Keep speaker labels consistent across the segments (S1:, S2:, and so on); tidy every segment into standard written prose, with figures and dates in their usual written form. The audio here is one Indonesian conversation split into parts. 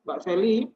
S1: Mbak Seli.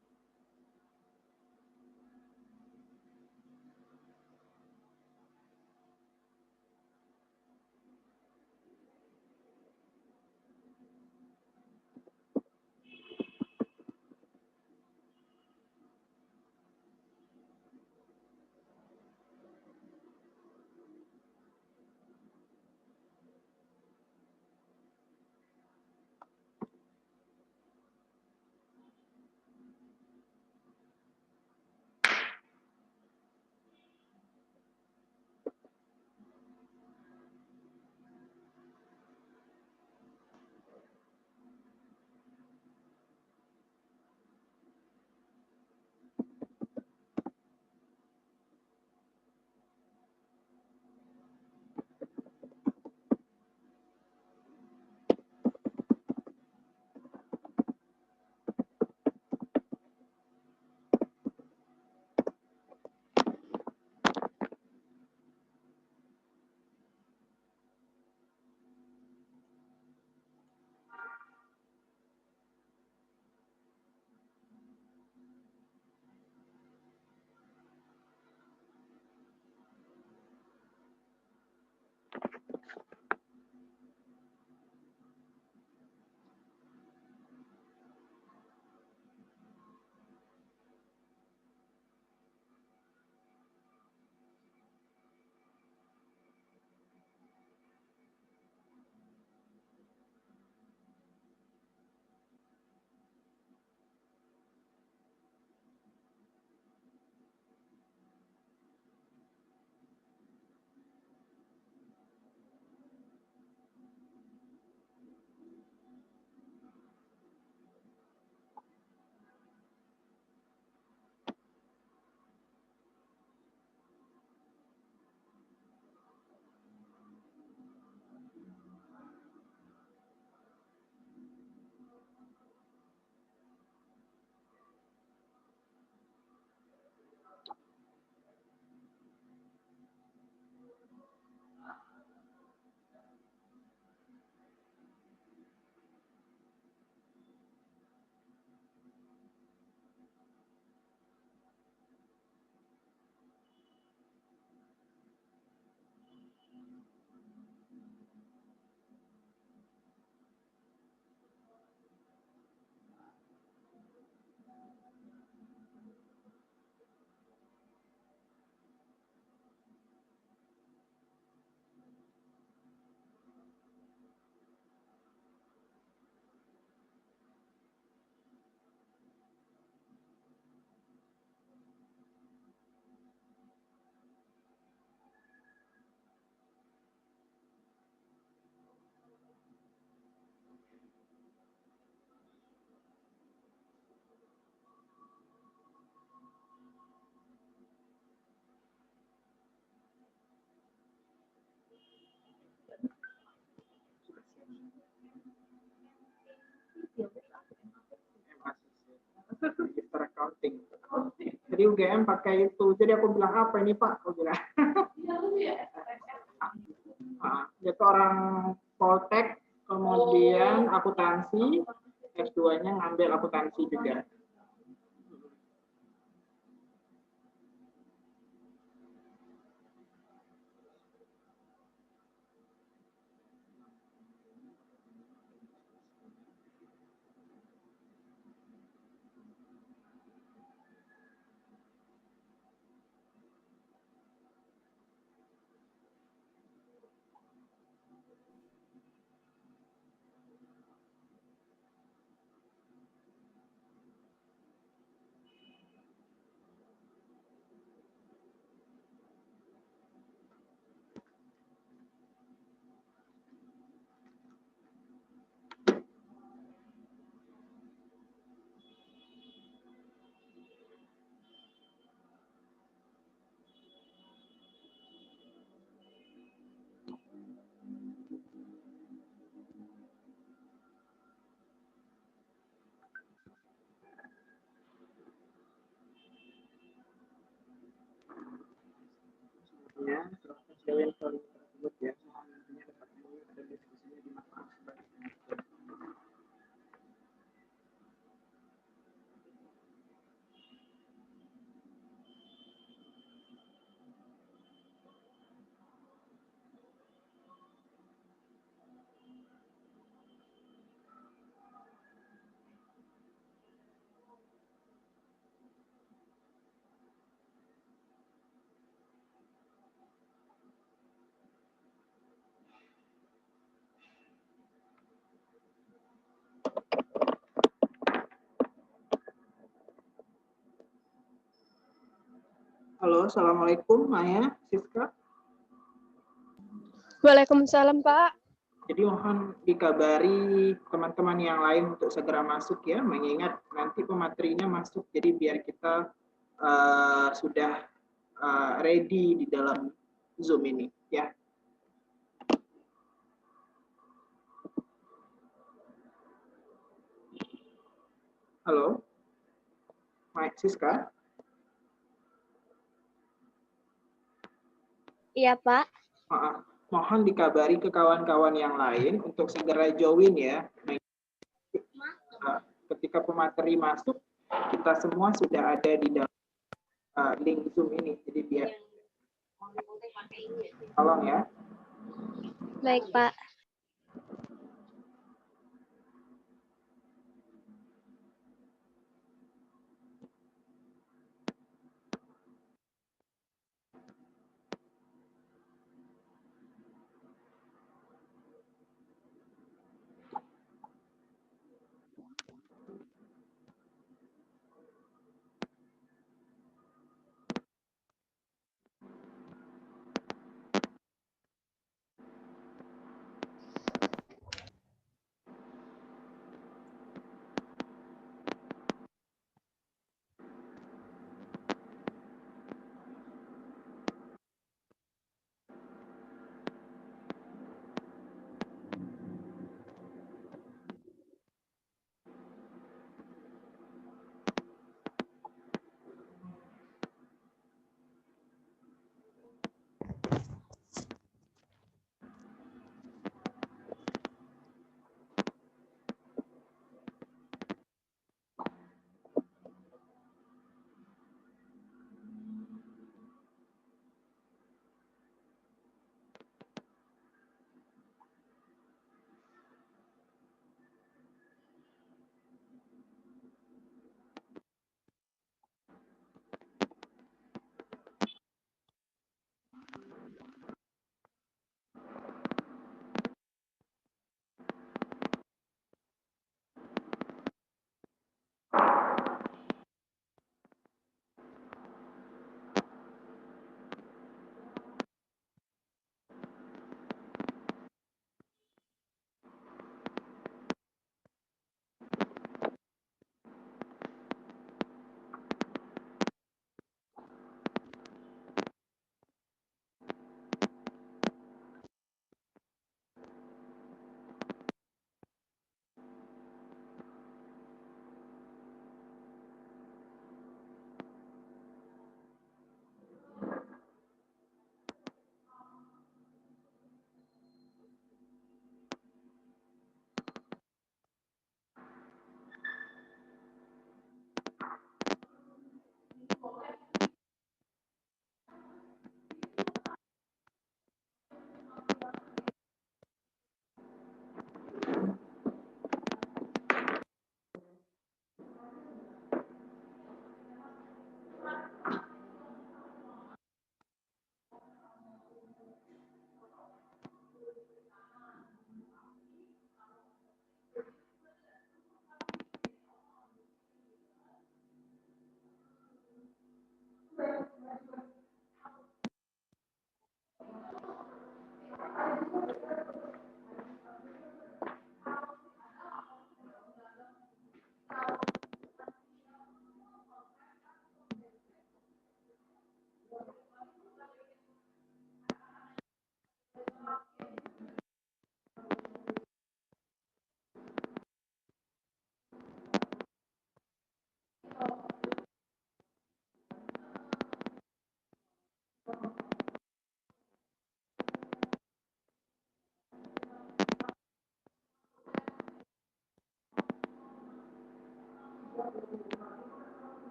S1: Register accounting. Jadi UGM pakai itu. Jadi aku bilang apa ini Pak? Aku bilang. Itu orang Poltek, kemudian akuntansi, S2-nya ngambil akuntansi juga. Ya, kecewin tersebut ya. Nantinya ada diskusinya di mana. Halo, Assalamualaikum, Maya, Siska.
S2: Waalaikumsalam, Pak.
S1: Jadi mohon dikabari teman-teman yang lain untuk segera masuk ya, mengingat nanti pematerinya masuk, jadi biar kita sudah ready di dalam Zoom ini ya. Halo, Maya, Siska.
S2: Iya, Pak.
S1: Maaf, mohon dikabari ke kawan-kawan yang lain untuk segera join ya. Ketika pemateri masuk, kita semua sudah ada di dalam link Zoom ini. Jadi biar tolong ya.
S2: Baik, Pak.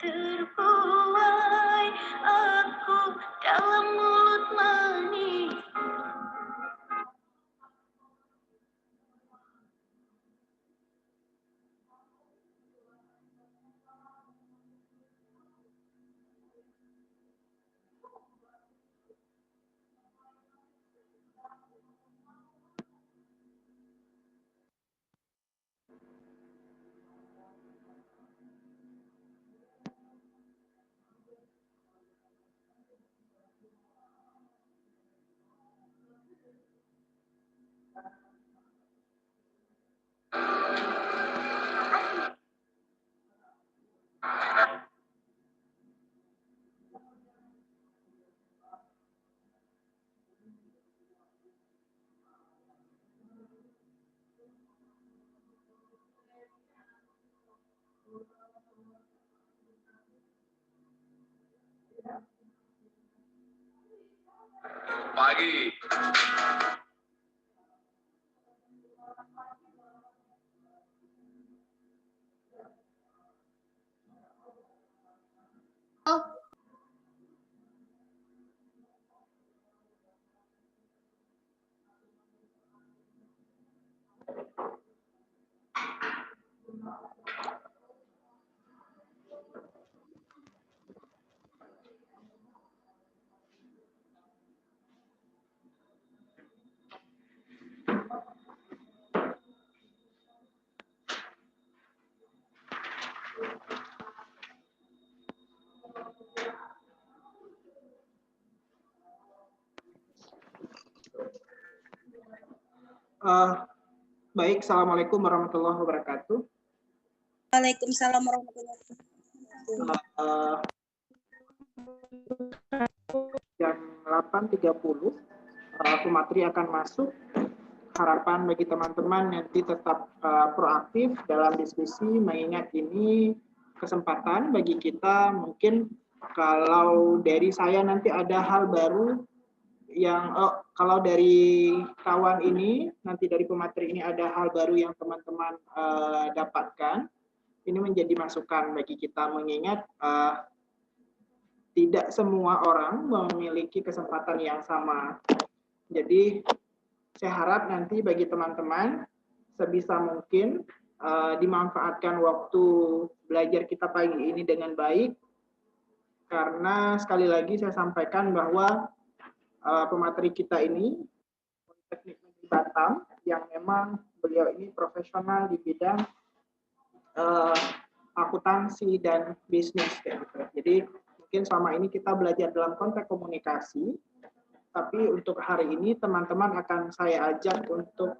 S3: Terbuai aku dalam mulut manis.
S4: Pagi.
S1: Baik, Assalamualaikum warahmatullahi wabarakatuh.
S5: Waalaikumsalam warahmatullahi wabarakatuh.
S1: Jam 8.30, pemateri akan masuk. Harapan bagi teman-teman nanti tetap proaktif dalam diskusi, mengingat ini kesempatan bagi kita. Mungkin kalau dari saya nanti ada hal baru yang kalau dari kawan ini, nanti dari pemateri ini ada hal baru yang teman-teman dapatkan, ini menjadi masukan bagi kita, mengingat tidak semua orang memiliki kesempatan yang sama. Jadi saya harap nanti bagi teman-teman sebisa mungkin dimanfaatkan waktu belajar kita pagi ini dengan baik, karena sekali lagi saya sampaikan bahwa pemateri kita ini Teknik Negeri Batam yang memang beliau ini profesional di bidang akuntansi dan bisnis kayak gitu. Jadi mungkin selama ini kita belajar dalam konteks komunikasi, tapi untuk hari ini teman-teman akan saya ajak untuk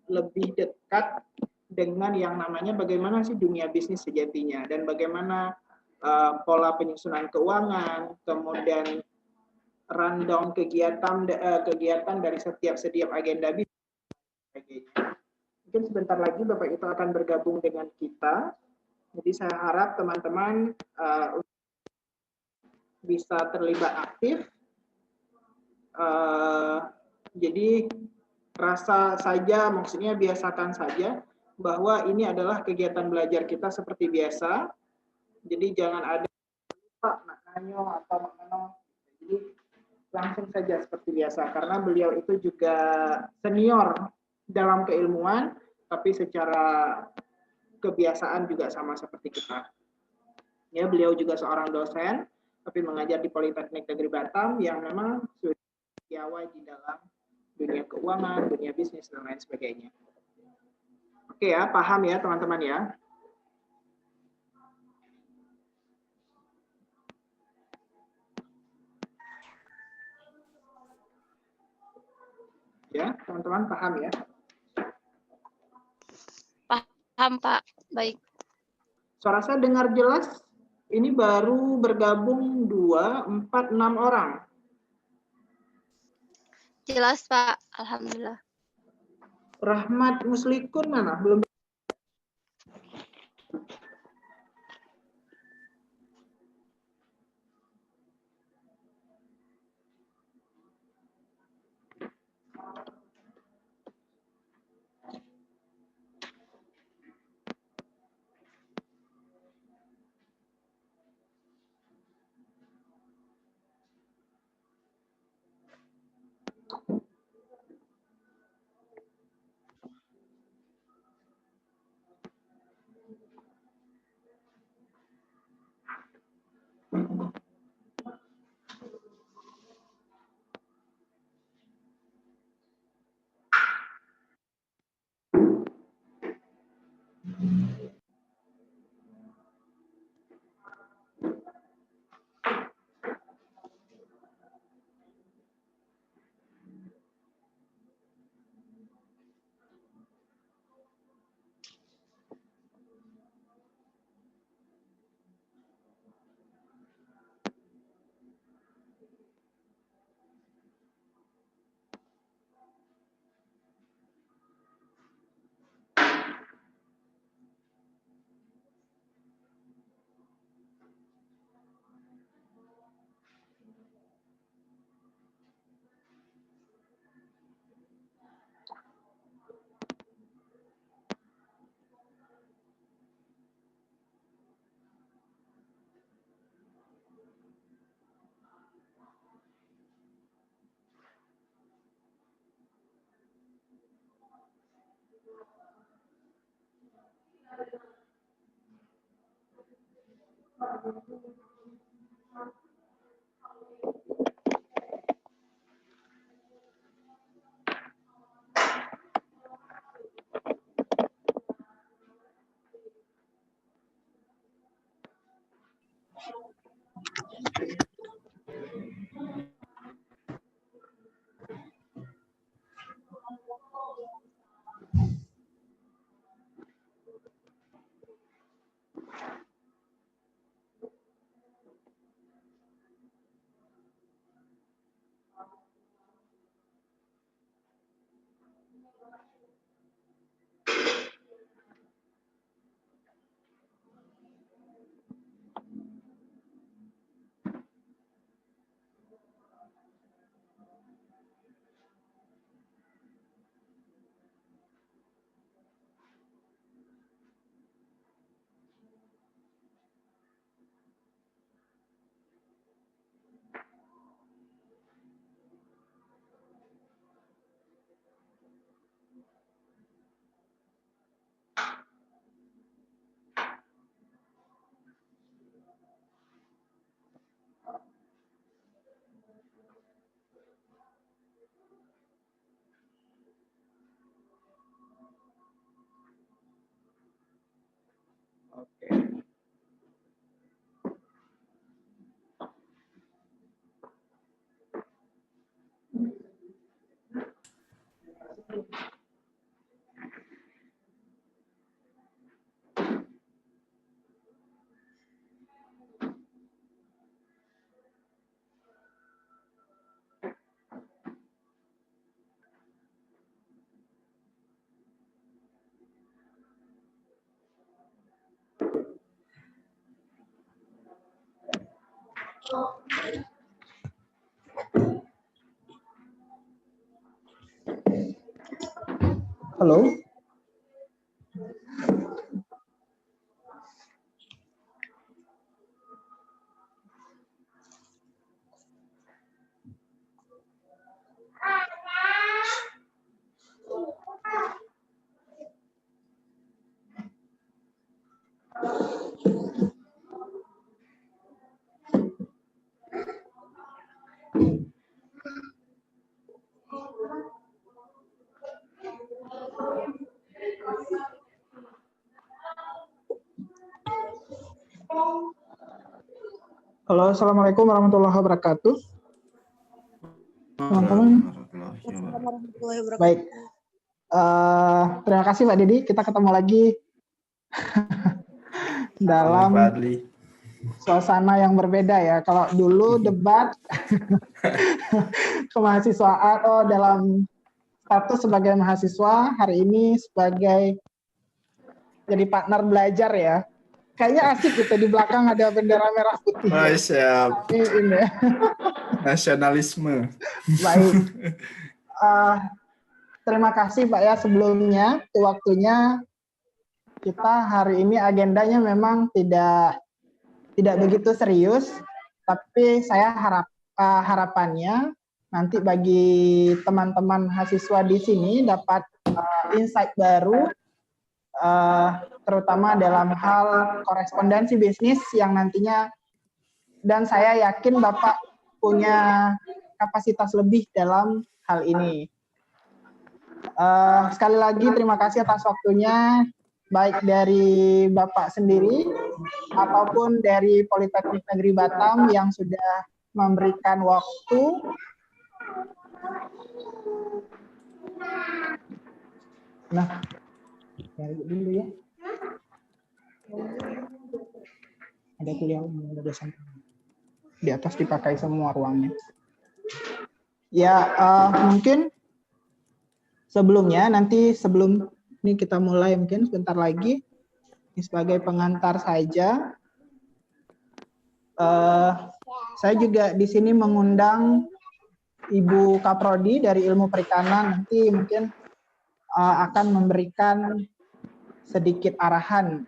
S1: lebih dekat dengan yang namanya bagaimana sih dunia bisnis sejatinya dan bagaimana pola penyusunan keuangan, kemudian rundown kegiatan dari setiap agenda bisnis. Mungkin sebentar lagi Bapak itu akan bergabung dengan kita. Jadi saya harap teman-teman bisa terlibat aktif. Jadi rasa saja, maksudnya biasakan saja bahwa ini adalah kegiatan belajar kita seperti biasa. Jadi jangan ada Pak nak nanyo atau mengenal. Jadi langsung saja seperti biasa, karena beliau itu juga senior dalam keilmuan, tapi secara kebiasaan juga sama seperti kita. Ya, beliau juga seorang dosen, tapi mengajar di Politeknik Negeri Batam yang memang sudah piawai di dalam dunia keuangan, dunia bisnis, dan lain sebagainya. Oke ya, paham ya teman-teman ya? Ya, teman-teman paham ya?
S2: Paham, Pak. Baik.
S1: Suara saya dengar jelas? Ini baru bergabung 2, 4, 6 orang.
S2: Jelas, Pak. Alhamdulillah.
S1: Rahmat Muslikun mana? Belum. Oke. Halo. Halo, assalamualaikum warahmatullahi wabarakatuh. Teman-teman.
S5: Assalamualaikum warahmatullahi wabarakatuh.
S1: Baik. Terima kasih Pak Dedi. Kita ketemu lagi dalam suasana yang berbeda ya. Kalau dulu debat kemahasiswaan, dalam status sebagai mahasiswa, hari ini sebagai jadi partner belajar ya. Kayaknya asik gitu, di belakang ada bendera merah putih.
S4: Oh, siap.
S1: Ini.
S4: Nasionalisme.
S1: Baik. Terima kasih Pak ya sebelumnya waktunya. Kita hari ini agendanya memang tidak begitu serius, tapi saya harapannya nanti bagi teman-teman mahasiswa di sini dapat insight baru, terutama dalam hal korespondensi bisnis yang nantinya, dan saya yakin Bapak punya kapasitas lebih dalam hal ini. Sekali lagi terima kasih atas waktunya, baik dari Bapak sendiri ataupun dari Politeknik Negeri Batam yang sudah memberikan waktu. Nah, cari dulu ya. Ada kuliah umum, ada dosen. Di atas dipakai semua ruangnya. Ya, mungkin sebelumnya, sebelum ini kita mulai mungkin sebentar lagi, ini sebagai pengantar saja. Saya juga di sini mengundang Ibu Kaprodi dari Ilmu Perikanan, nanti mungkin akan memberikan sedikit arahan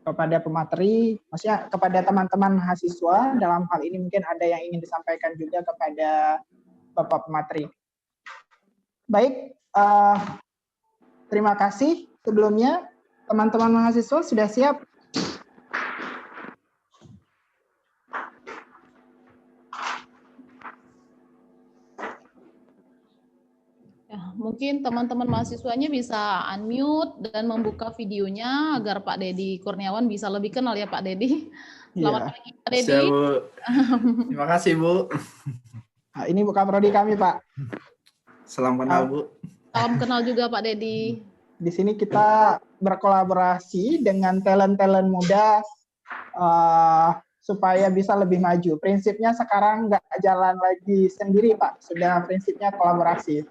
S1: kepada pemateri, maksudnya kepada teman-teman mahasiswa. Dalam hal ini mungkin ada yang ingin disampaikan juga kepada Bapak pemateri. Baik, terima kasih sebelumnya. Teman-teman mahasiswa sudah siap?
S6: Mungkin teman-teman mahasiswanya bisa unmute dan membuka videonya agar Pak Dedi Kurniawan bisa lebih kenal ya Pak Dedi. Selamat pagi Pak Dedi.
S4: Siap, Bu. Terima kasih Bu.
S1: Nah, ini Bu Kaprodi kami Pak.
S4: Salam kenal Bu.
S6: Salam kenal juga Pak Dedi.
S1: Di sini kita berkolaborasi dengan talent-talent muda supaya bisa lebih maju. Prinsipnya sekarang nggak jalan lagi sendiri Pak, sudah prinsipnya kolaborasi.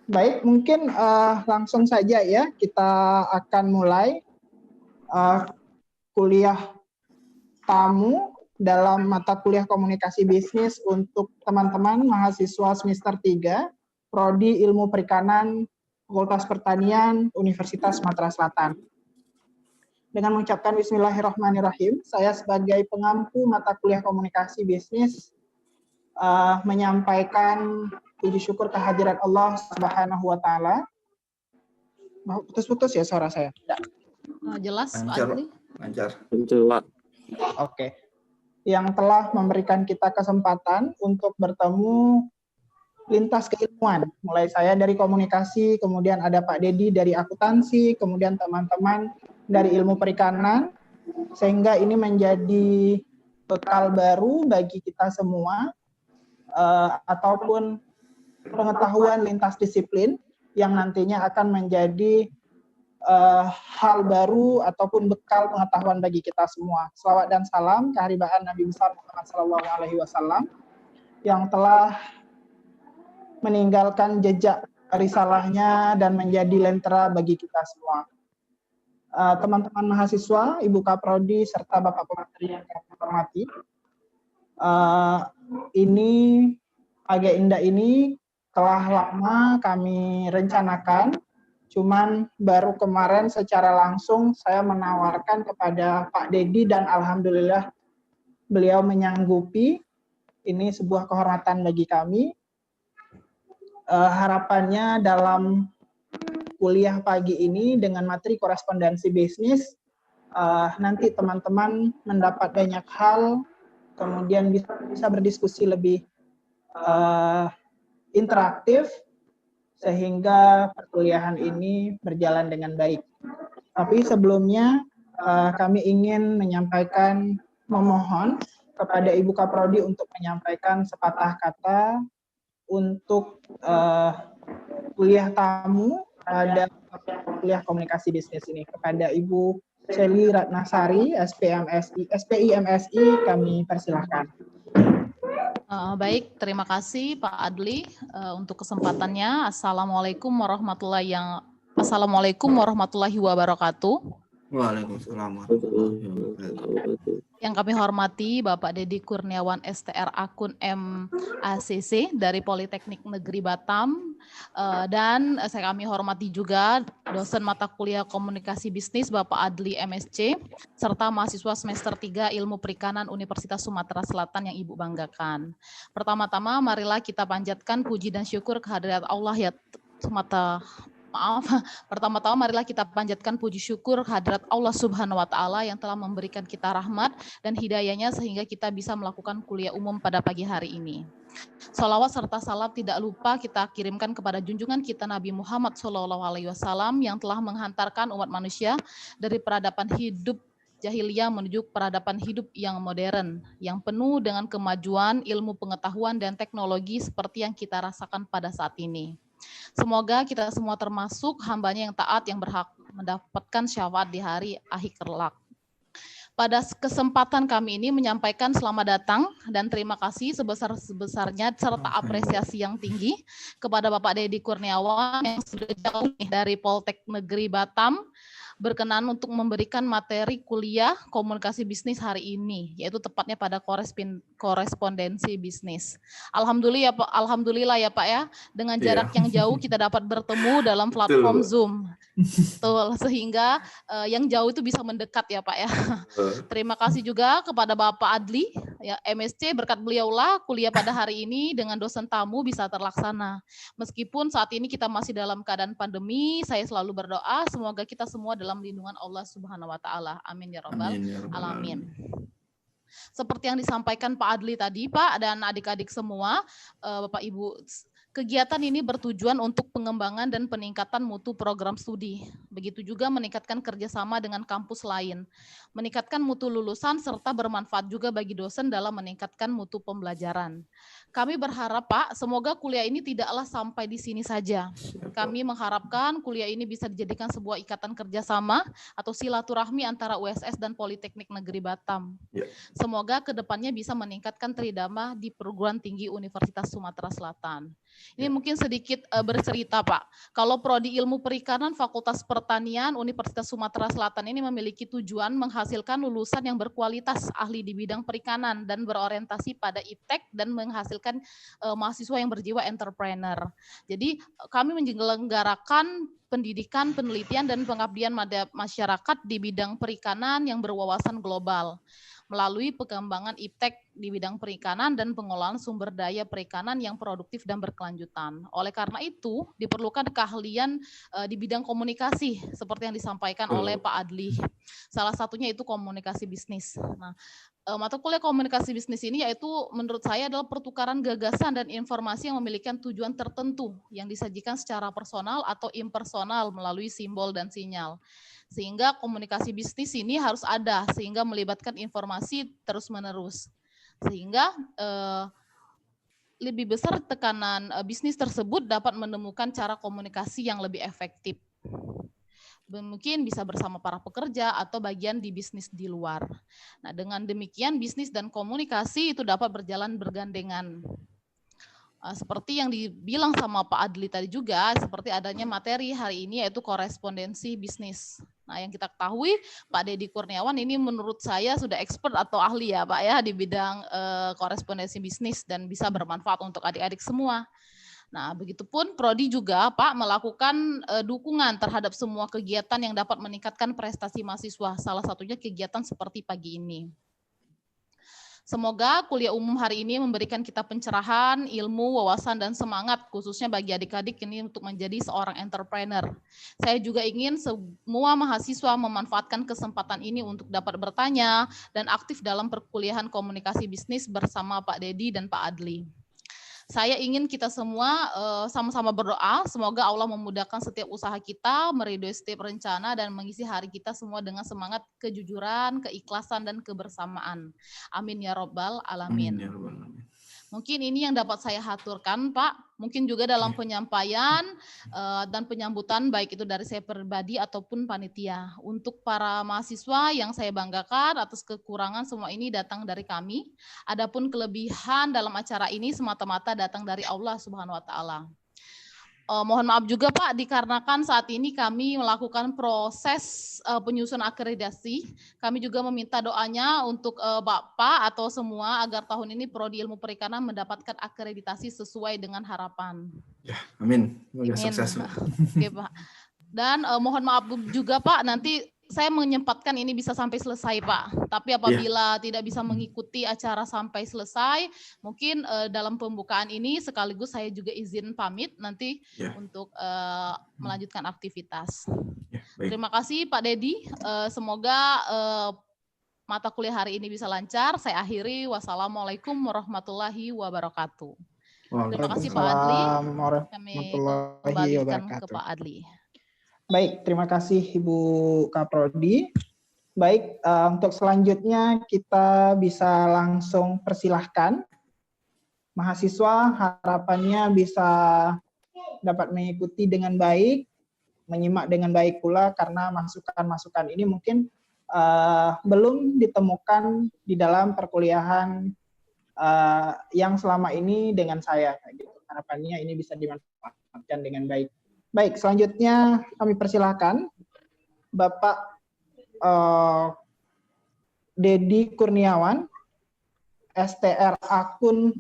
S1: Baik, mungkin langsung saja ya kita akan mulai kuliah tamu dalam mata kuliah komunikasi bisnis untuk teman-teman mahasiswa semester 3 Prodi Ilmu Perikanan Fakultas Pertanian Universitas Sumatera Selatan. Dengan mengucapkan Bismillahirrahmanirrahim, saya sebagai pengampu mata kuliah komunikasi bisnis menyampaikan puji syukur kehadirat Allah Subhanahu wa Ta'ala. Putus-putus ya suara saya?
S6: Jelas Pak
S4: Lancar,
S6: Adli?
S4: lancar.
S1: Oke. Yang telah memberikan kita kesempatan untuk bertemu
S7: lintas keilmuan. Mulai saya dari komunikasi, kemudian ada Pak Dedi dari akuntansi, kemudian teman-teman dari ilmu perikanan, sehingga ini menjadi bekal baru bagi kita semua, ataupun pengetahuan lintas disiplin yang nantinya akan menjadi hal baru ataupun bekal pengetahuan bagi kita semua. Salawat dan salam kehadiran Nabi besar Muhammad SAW yang telah meninggalkan jejak risalahnya dan menjadi lentera bagi kita semua. Teman-teman mahasiswa, Ibu Kaprodi, serta Bapak Pemateri yang kami hormati, ini agenda ini telah lama kami rencanakan, cuman baru kemarin secara langsung saya menawarkan kepada Pak Dedi dan alhamdulillah beliau menyanggupi. Ini sebuah kehormatan bagi kami. Harapannya dalam kuliah pagi ini dengan materi korespondensi bisnis, nanti teman-teman mendapat banyak hal, kemudian bisa berdiskusi lebih interaktif, sehingga perkuliahan ini berjalan dengan baik. Tapi sebelumnya kami ingin menyampaikan, memohon kepada Ibu Kaprodi untuk menyampaikan sepatah kata untuk kuliah tamu pada kuliah komunikasi bisnis ini. Kepada Ibu Shelly Ratnasari, SPIMSI, kami persilahkan.
S6: Baik, terima kasih Pak Adli untuk kesempatannya. Assalamualaikum warahmatullahi wabarakatuh.
S4: Waalaikumsalam warahmatullahi wabarakatuh.
S6: Yang kami hormati Bapak Dedi Kurniawan STR akun MACC dari Politeknik Negeri Batam, dan kami hormati juga dosen mata kuliah komunikasi bisnis Bapak Adli MSc, serta mahasiswa semester 3 Ilmu Perikanan Universitas Sumatera Selatan yang Ibu banggakan. Pertama-tama marilah kita panjatkan puji dan syukur kehadirat Allah ya Pertama-tama marilah kita panjatkan puji syukur kehadirat Allah Subhanahu wa Ta'ala yang telah memberikan kita rahmat dan hidayahnya sehingga kita bisa melakukan kuliah umum pada pagi hari ini. Sholawat serta salam tidak lupa kita kirimkan kepada junjungan kita Nabi Muhammad SAW yang telah menghantarkan umat manusia dari peradaban hidup jahiliyah menuju peradaban hidup yang modern, yang penuh dengan kemajuan ilmu pengetahuan dan teknologi seperti yang kita rasakan pada saat ini. Semoga kita semua termasuk hambanya yang taat yang berhak mendapatkan syafaat di hari akhir kelak. Pada kesempatan kami ini menyampaikan selamat datang dan terima kasih sebesar-besarnya serta apresiasi yang tinggi kepada Bapak Dedi Kurniawan yang sudah jauh dari Poltek Negeri Batam berkenan untuk memberikan materi kuliah komunikasi bisnis hari ini, yaitu tepatnya pada korespondensi bisnis. Alhamdulillah ya Pak ya, dengan jarak yang jauh kita dapat bertemu dalam platform Zoom. Betul, sehingga yang jauh itu bisa mendekat ya Pak ya. Terima kasih juga kepada Bapak Adli, ya MSc, berkat beliaulah kuliah pada hari ini dengan dosen tamu bisa terlaksana. Meskipun saat ini kita masih dalam keadaan pandemi, saya selalu berdoa semoga kita semua dalam lindungan Allah Subhanahu wa Ta'ala. Amin ya rabbal alamin. Seperti yang disampaikan Pak Adli tadi, Pak, dan adik-adik semua, Bapak Ibu, kegiatan ini bertujuan untuk pengembangan dan peningkatan mutu program studi. Begitu juga meningkatkan kerjasama dengan kampus lain, meningkatkan mutu lulusan, serta bermanfaat juga bagi dosen dalam meningkatkan mutu pembelajaran. Kami berharap, Pak, semoga kuliah ini tidaklah sampai di sini saja. Kami mengharapkan kuliah ini bisa dijadikan sebuah ikatan kerjasama atau silaturahmi antara USS dan Politeknik Negeri Batam. Semoga kedepannya bisa meningkatkan tridharma di perguruan tinggi Universitas Sumatera Selatan. Ini mungkin sedikit bercerita, Pak. Kalau Prodi Ilmu Perikanan Fakultas Pertanian Universitas Sumatera Selatan ini memiliki tujuan menghasilkan lulusan yang berkualitas ahli di bidang perikanan dan berorientasi pada iptek dan menghasilkan mahasiswa yang berjiwa entrepreneur. Jadi kami menyelenggarakan pendidikan, penelitian, dan pengabdian masyarakat di bidang perikanan yang berwawasan global melalui pengembangan iptek di bidang perikanan dan pengolahan sumber daya perikanan yang produktif dan berkelanjutan. Oleh karena itu, diperlukan keahlian di bidang komunikasi seperti yang disampaikan oleh Pak Adli. Salah satunya itu komunikasi bisnis. Nah, mata kuliah komunikasi bisnis ini yaitu menurut saya adalah pertukaran gagasan dan informasi yang memiliki tujuan tertentu yang disajikan secara personal atau impersonal melalui simbol dan sinyal. Sehingga komunikasi bisnis ini harus ada sehingga melibatkan informasi terus-menerus. Sehingga lebih besar tekanan bisnis tersebut dapat menemukan cara komunikasi yang lebih efektif. Mungkin bisa bersama para pekerja atau bagian di bisnis di luar. Nah, dengan demikian bisnis dan komunikasi itu dapat berjalan bergandengan. Seperti yang dibilang sama Pak Adli tadi juga, seperti adanya materi hari ini yaitu korespondensi bisnis. Nah, yang kita ketahui Pak Deddy Kurniawan ini menurut saya sudah expert atau ahli ya Pak ya di bidang korespondensi bisnis dan bisa bermanfaat untuk adik-adik semua. Nah, begitupun Prodi juga Pak melakukan dukungan terhadap semua kegiatan yang dapat meningkatkan prestasi mahasiswa. Salah satunya kegiatan seperti pagi ini. Semoga kuliah umum hari ini memberikan kita pencerahan, ilmu, wawasan, dan semangat khususnya bagi adik-adik ini untuk menjadi seorang entrepreneur. Saya juga ingin semua mahasiswa memanfaatkan kesempatan ini untuk dapat bertanya dan aktif dalam perkuliahan komunikasi bisnis bersama Pak Deddy dan Pak Adli. Saya ingin kita semua sama-sama berdoa, semoga Allah memudahkan setiap usaha kita, meridhoi setiap rencana, dan mengisi hari kita semua dengan semangat kejujuran, keikhlasan, dan kebersamaan. Amin ya Rabbal Alamin.
S4: Amin ya Rabbal Alamin.
S6: Mungkin ini yang dapat saya haturkan, Pak. Mungkin juga dalam penyampaian dan penyambutan, baik itu dari saya pribadi ataupun panitia. Untuk para mahasiswa yang saya banggakan atas kekurangan semua ini datang dari kami. Adapun kelebihan dalam acara ini semata-mata datang dari Allah Subhanahu wa Ta'ala. Mohon maaf juga Pak, dikarenakan saat ini kami melakukan proses penyusunan akreditasi. Kami juga meminta doanya untuk Bapak atau semua agar tahun ini Prodi Ilmu Perikanan mendapatkan akreditasi sesuai dengan harapan.
S4: Ya, amin. Semoga
S6: Amin.
S4: sukses.
S6: Oke Pak. Dan mohon maaf juga Pak, nanti saya menyempatkan ini bisa sampai selesai Pak. Tapi apabila tidak bisa mengikuti acara sampai selesai, mungkin dalam pembukaan ini sekaligus saya juga izin pamit nanti untuk melanjutkan aktivitas. Terima kasih Pak Deddy. Semoga mata kuliah hari ini bisa lancar. Saya akhiri. Wassalamualaikum warahmatullahi wabarakatuh. Terima kasih Pak Adli. Kami kembalikan ke Pak Adli.
S7: Baik, terima kasih Ibu Kaprodi. Baik, untuk selanjutnya kita bisa langsung persilahkan. Mahasiswa harapannya bisa dapat mengikuti dengan baik, menyimak dengan baik pula karena masukan-masukan ini mungkin belum ditemukan di dalam perkuliahan yang selama ini dengan saya. Harapannya ini bisa dimanfaatkan dengan baik. Baik, selanjutnya kami persilahkan Bapak Deddy Kurniawan, STR akun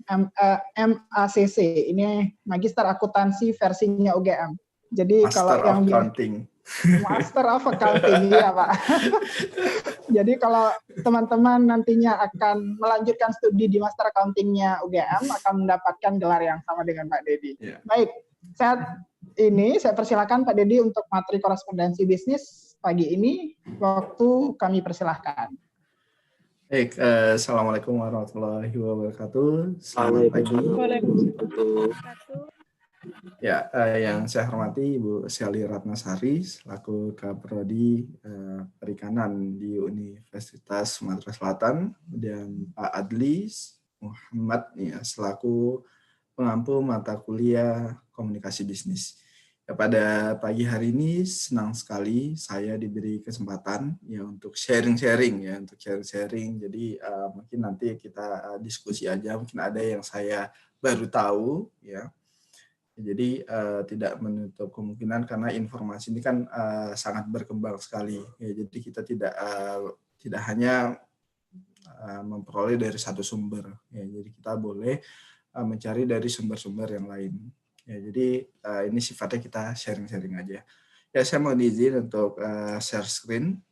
S7: MACC. Ini Magister Akuntansi versinya UGM. Jadi kalau yang Master of Accounting, ya Pak. Jadi kalau teman-teman nantinya akan melanjutkan studi di Master Accounting-nya UGM akan mendapatkan gelar yang sama dengan Pak Deddy. Baik, saya persilakan Pak Deddy untuk materi korespondensi bisnis pagi ini. Waktu kami persilahkan.
S4: Baik, Assalamualaikum warahmatullahi wabarakatuh. Selamat pagi. Ya, yang saya hormati Ibu Sally Ratnasari selaku Kaprodi Perikanan di Universitas Sumatera Selatan, dan Pak Adli Muhammad ya, selaku pengampu mata kuliah komunikasi bisnis. Ya, pada pagi hari ini senang sekali saya diberi kesempatan ya untuk sharing-sharing. Jadi mungkin nanti kita diskusi aja, mungkin ada yang saya baru tahu ya. Jadi tidak menutup kemungkinan karena informasi ini kan sangat berkembang sekali. Ya, jadi kita tidak hanya memperoleh dari satu sumber. Ya, jadi kita boleh mencari dari sumber-sumber yang lain. Ya, jadi ini sifatnya kita sharing-sharing aja. Ya, saya mau izin untuk share screen.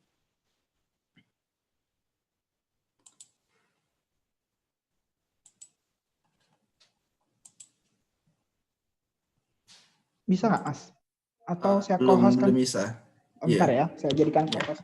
S7: Bisa nggak, Mas? Atau saya co-host kan?
S4: Belum bisa.
S7: Bentar ya, saya jadikan co-host.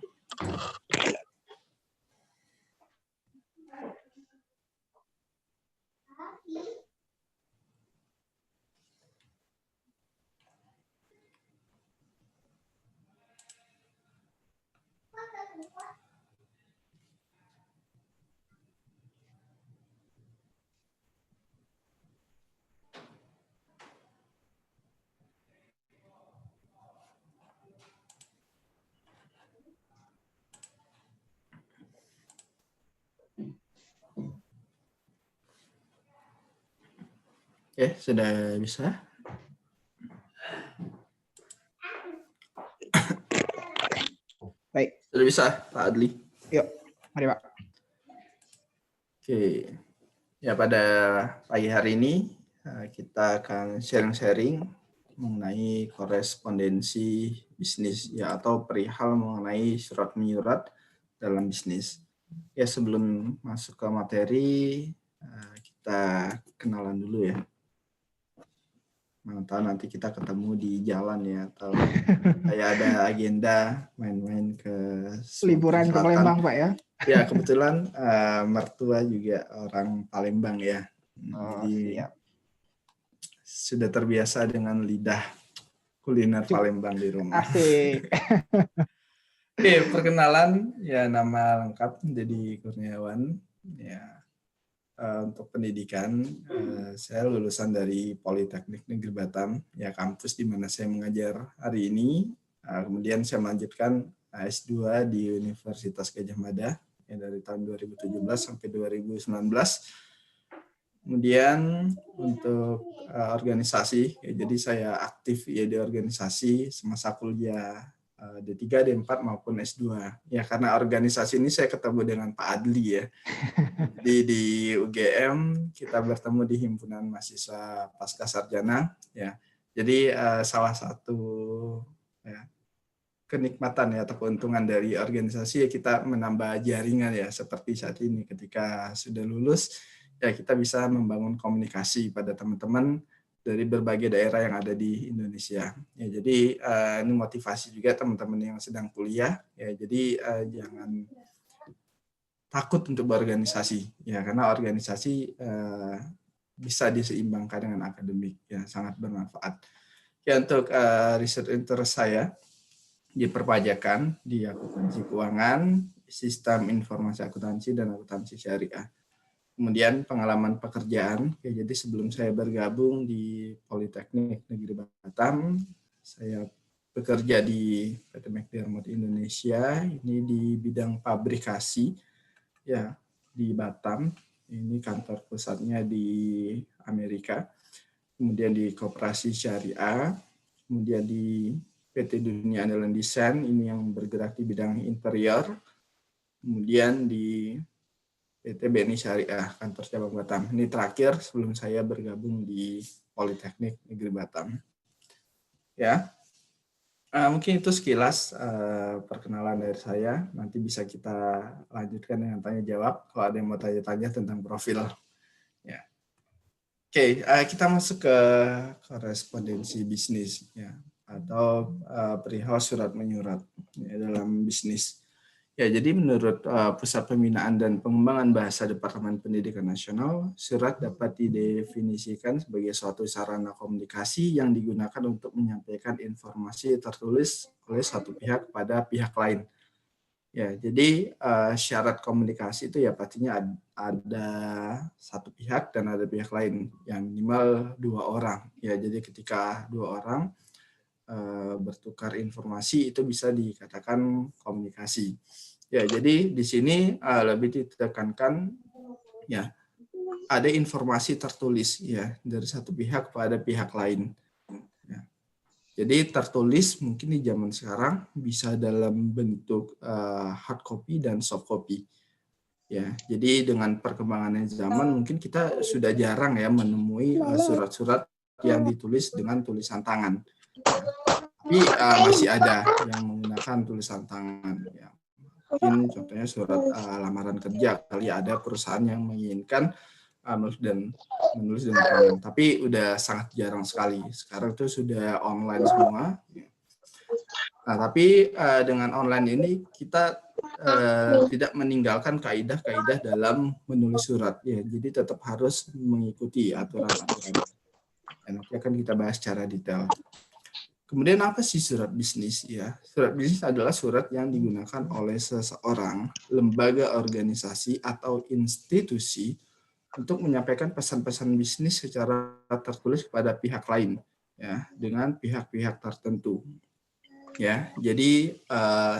S4: Oke, sudah bisa.
S7: Baik,
S4: Sudah bisa, Pak Adli.
S7: yuk, mari Pak.
S4: Oke, ya pada pagi hari ini kita akan sharing-sharing mengenai korespondensi bisnis ya atau perihal mengenai surat menyurat dalam bisnis. Ya sebelum masuk ke materi kita kenalan dulu ya. Mana tahu nanti kita ketemu di jalan ya atau kayak ada agenda main-main ke
S7: Liburan ke Palembang Pak ya.
S4: Ya kebetulan mertua juga orang Palembang ya. Jadi
S7: Siap.
S4: sudah terbiasa dengan lidah kuliner Palembang di rumah.
S7: Asik.
S4: Oke, perkenalan ya, nama lengkap Deddy Kurniawan ya. Untuk pendidikan saya lulusan dari Politeknik Negeri Batam ya, kampus di mana saya mengajar hari ini. Kemudian saya melanjutkan S2 di Universitas Gadjah Mada ya, dari tahun 2017 sampai 2019. Kemudian untuk organisasi ya, jadi saya aktif ya di organisasi semasa kuliah D3, D4 maupun S2. Ya karena organisasi ini saya ketemu dengan Pak Adli ya. Jadi di UGM kita bertemu di Himpunan Mahasiswa Pasca Sarjana ya. Jadi salah satu ya, kenikmatan ya atau keuntungan dari organisasi ya kita menambah jaringan ya, seperti saat ini ketika sudah lulus ya kita bisa membangun komunikasi pada teman-teman dari berbagai daerah yang ada di Indonesia. Ya, jadi ini motivasi juga teman-teman yang sedang kuliah. Ya, jadi jangan takut untuk berorganisasi. Ya, karena organisasi bisa diseimbangkan dengan akademik. Ya, sangat bermanfaat. Ya, untuk riset interest saya di perpajakan, di akuntansi keuangan, sistem informasi akuntansi dan akuntansi syariah. Kemudian pengalaman pekerjaan, ya, jadi sebelum saya bergabung di Politeknik Negeri Batam, saya bekerja di PT McDermott Indonesia, ini di bidang pabrikasi, ya di Batam, ini kantor pusatnya di Amerika, kemudian di Koperasi Syariah, kemudian di PT Dunia Andalan Desain, ini yang bergerak di bidang interior, kemudian di PT BNI Syariah, kantor cabang Batam. Ini terakhir sebelum saya bergabung di Politeknik Negeri Batam. Ya, mungkin itu sekilas perkenalan dari saya. Nanti bisa kita lanjutkan dengan tanya jawab kalau ada yang mau tanya-tanya tentang profil. Ya, oke, kita masuk ke korespondensi bisnis ya, atau perihal surat menyurat ya, dalam bisnis. Ya, jadi menurut Pusat Pembinaan dan Pengembangan Bahasa Departemen Pendidikan Nasional, surat dapat didefinisikan sebagai suatu sarana komunikasi yang digunakan untuk menyampaikan informasi tertulis oleh satu pihak kepada pihak lain. Ya, jadi syarat komunikasi itu ya pastinya ada satu pihak dan ada pihak lain, yang minimal 2 orang. Ya, jadi ketika 2 orang bertukar informasi itu bisa dikatakan komunikasi. Ya, jadi di sini lebih ditekankan ya ada informasi tertulis ya dari satu pihak kepada pihak lain. Ya. Jadi tertulis mungkin di zaman sekarang bisa dalam bentuk hard copy dan soft copy. Ya, jadi dengan perkembangannya zaman mungkin kita sudah jarang ya menemui surat-surat yang ditulis dengan tulisan tangan. Tapi masih ada yang menggunakan tulisan tangan. Ya. Mungkin contohnya surat lamaran kerja, kali ada perusahaan yang menginginkan menulis dengan tangan. Tapi udah sangat jarang sekali. Sekarang itu sudah online semua. Nah, tapi dengan online ini kita tidak meninggalkan kaidah-kaidah dalam menulis surat. Ya, jadi tetap harus mengikuti aturan-aturan. Dan nanti akan kita bahas secara detail. Kemudian apa sih surat bisnis? Ya, surat bisnis adalah surat yang digunakan oleh seseorang, lembaga, organisasi, atau institusi untuk menyampaikan pesan-pesan bisnis secara tertulis kepada pihak lain, ya, dengan pihak-pihak tertentu. Ya, jadi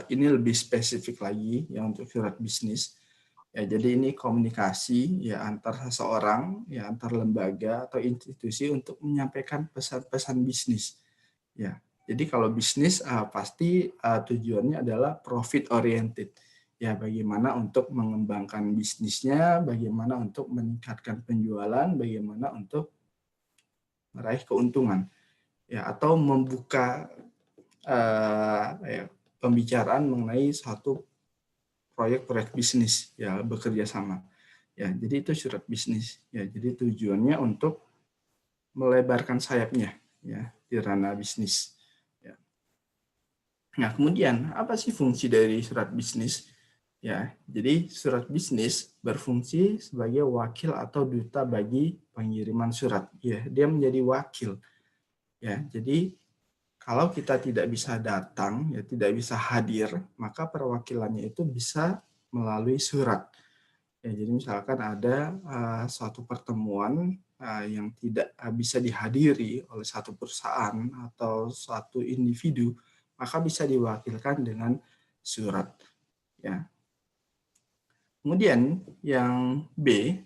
S4: ini lebih spesifik lagi ya untuk surat bisnis. Ya, jadi ini komunikasi ya antar seseorang, ya antar lembaga atau institusi untuk menyampaikan pesan-pesan bisnis. Ya, jadi kalau bisnis pasti tujuannya adalah profit oriented. Ya, bagaimana untuk mengembangkan bisnisnya, bagaimana untuk meningkatkan penjualan, bagaimana untuk meraih keuntungan. Ya, atau membuka pembicaraan mengenai satu proyek-proyek bisnis ya bekerja sama. Ya, jadi itu surat bisnis. Ya, jadi tujuannya untuk melebarkan sayapnya ya di ranah bisnis. Ya. Nah, kemudian apa sih fungsi dari surat bisnis? Ya, jadi surat bisnis berfungsi sebagai wakil atau duta bagi pengiriman surat. Ya, dia menjadi wakil. Ya, jadi kalau kita tidak bisa datang, ya tidak bisa hadir, maka perwakilannya itu bisa melalui surat. Ya, jadi misalkan ada suatu pertemuan yang tidak bisa dihadiri oleh satu perusahaan atau suatu individu, maka bisa diwakilkan dengan surat. Ya. Kemudian yang B,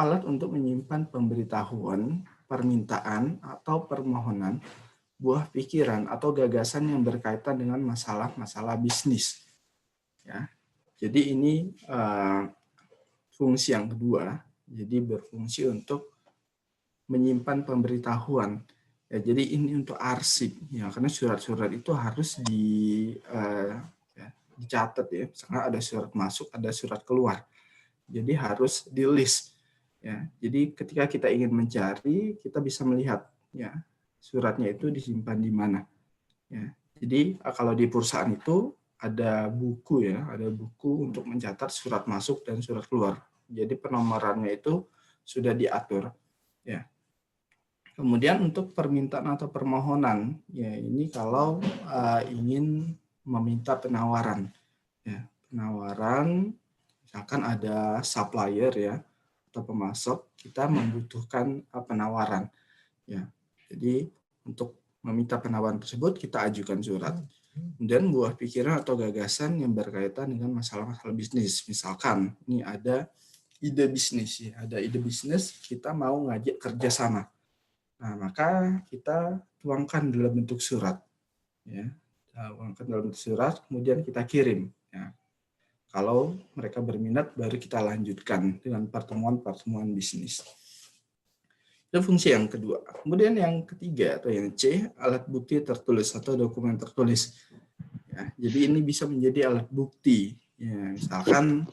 S4: alat untuk menyimpan pemberitahuan, permintaan, atau permohonan buah pikiran atau gagasan yang berkaitan dengan masalah-masalah bisnis. Ya, jadi ini fungsi yang kedua. Jadi berfungsi untuk menyimpan pemberitahuan. Ya, jadi ini untuk arsip. Ya, karena surat-surat itu harus dicatat ya. Misalnya ada surat masuk, ada surat keluar. Jadi harus di list. Ya, jadi ketika kita ingin mencari, kita bisa melihat ya suratnya itu disimpan di mana. Ya, jadi kalau di perusahaan itu ada buku ya, ada buku untuk mencatat surat masuk dan surat keluar. Jadi penomorannya itu sudah diatur. Ya. Kemudian untuk permintaan atau permohonan, ya ini kalau ingin meminta penawaran. Ya, penawaran, misalkan ada supplier ya atau pemasok, kita membutuhkan penawaran. Ya, jadi untuk meminta penawaran tersebut kita ajukan surat. Kemudian buah pikiran atau gagasan yang berkaitan dengan masalah-masalah bisnis. Misalkan ini ada ide bisnis, ya. Ada ide bisnis kita mau ngajak kerjasama. Nah, maka kita tuangkan dalam bentuk surat. Ya, tuangkan dalam bentuk surat, kemudian kita kirim. Ya. Kalau mereka berminat, baru kita lanjutkan dengan pertemuan-pertemuan bisnis. Itu fungsi yang kedua. Kemudian yang ketiga atau yang C, alat bukti tertulis atau dokumen tertulis. Ya, jadi ini bisa menjadi alat bukti. Ya, misalkan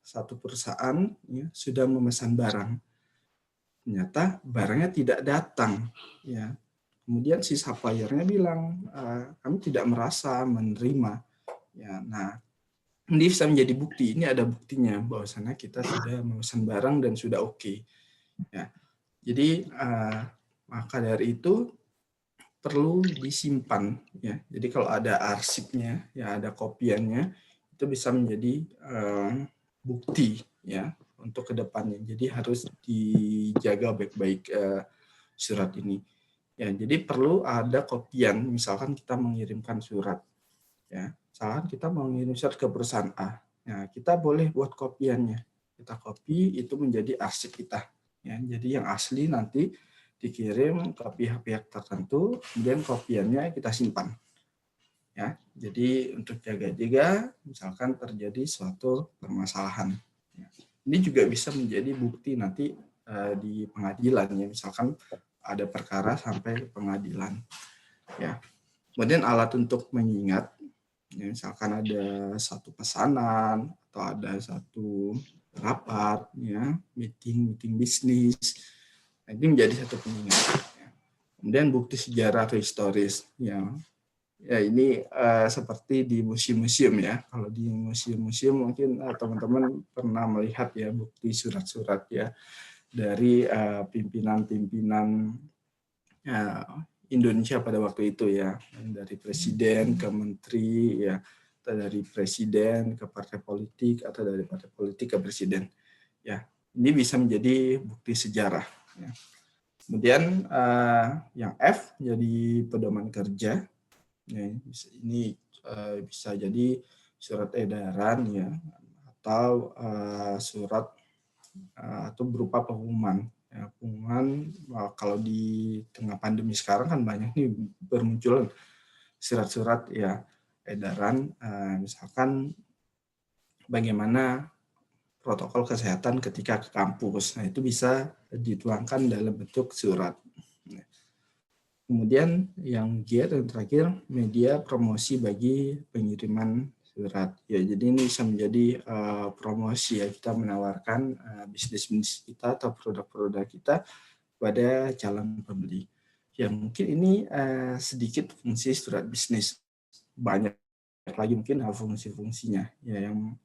S4: satu perusahaan ya, sudah memesan barang, ternyata barangnya tidak datang. Ya, kemudian si suppliernya bilang kami tidak merasa menerima. Ya, nah ini bisa menjadi bukti. Ini ada buktinya bahwasannya kita sudah memesan barang dan sudah oke. Ya. Jadi maka dari itu perlu disimpan ya. Jadi kalau ada arsipnya ya ada kopiannya itu bisa menjadi bukti ya untuk kedepannya. Jadi harus dijaga baik-baik surat ini. Ya, jadi perlu ada kopian. Misalkan kita mengirimkan surat ya. Misalkan kita mau mengirim surat ke perusahaan A. Ya, kita boleh buat kopiannya. Kita copy itu menjadi arsip kita. Ya, jadi yang asli nanti dikirim ke pihak-pihak tertentu, kemudian kopiannya kita simpan. Ya, jadi untuk jaga-jaga, misalkan terjadi suatu permasalahan. Ya, ini juga bisa menjadi bukti nanti di pengadilan. Ya, misalkan ada perkara sampai ke pengadilan. Ya, kemudian alat untuk mengingat, ya, misalkan ada satu pesanan atau ada satu rapat, ya, meeting bisnis, nah, ini menjadi satu pengingat. Kemudian bukti sejarah atau historis, ya ini seperti di museum-museum ya. Kalau di museum-museum mungkin teman-teman pernah melihat ya bukti surat-surat ya dari pimpinan-pimpinan Indonesia pada waktu itu ya, dari presiden ke menteri ya, atau dari presiden ke partai politik atau dari partai politik ke presiden. Ya, ini bisa menjadi bukti sejarah. Ya. Kemudian yang F jadi pedoman kerja. Ya, ini bisa jadi surat edaran ya atau surat atau berupa pengumuman. Ya, pengumuman kalau di tengah pandemi sekarang kan banyak nih bermunculan surat-surat ya edaran, misalkan bagaimana protokol kesehatan ketika ke kampus. Nah, itu bisa dituangkan dalam bentuk surat. Kemudian yang G yang terakhir, media promosi bagi pengiriman surat. Ya, jadi ini bisa menjadi promosi ya, kita menawarkan bisnis kita atau produk-produk kita pada calon pembeli. Ya, mungkin ini sedikit fungsi surat bisnis. Banyak lagi mungkin fungsi-fungsinya ya yang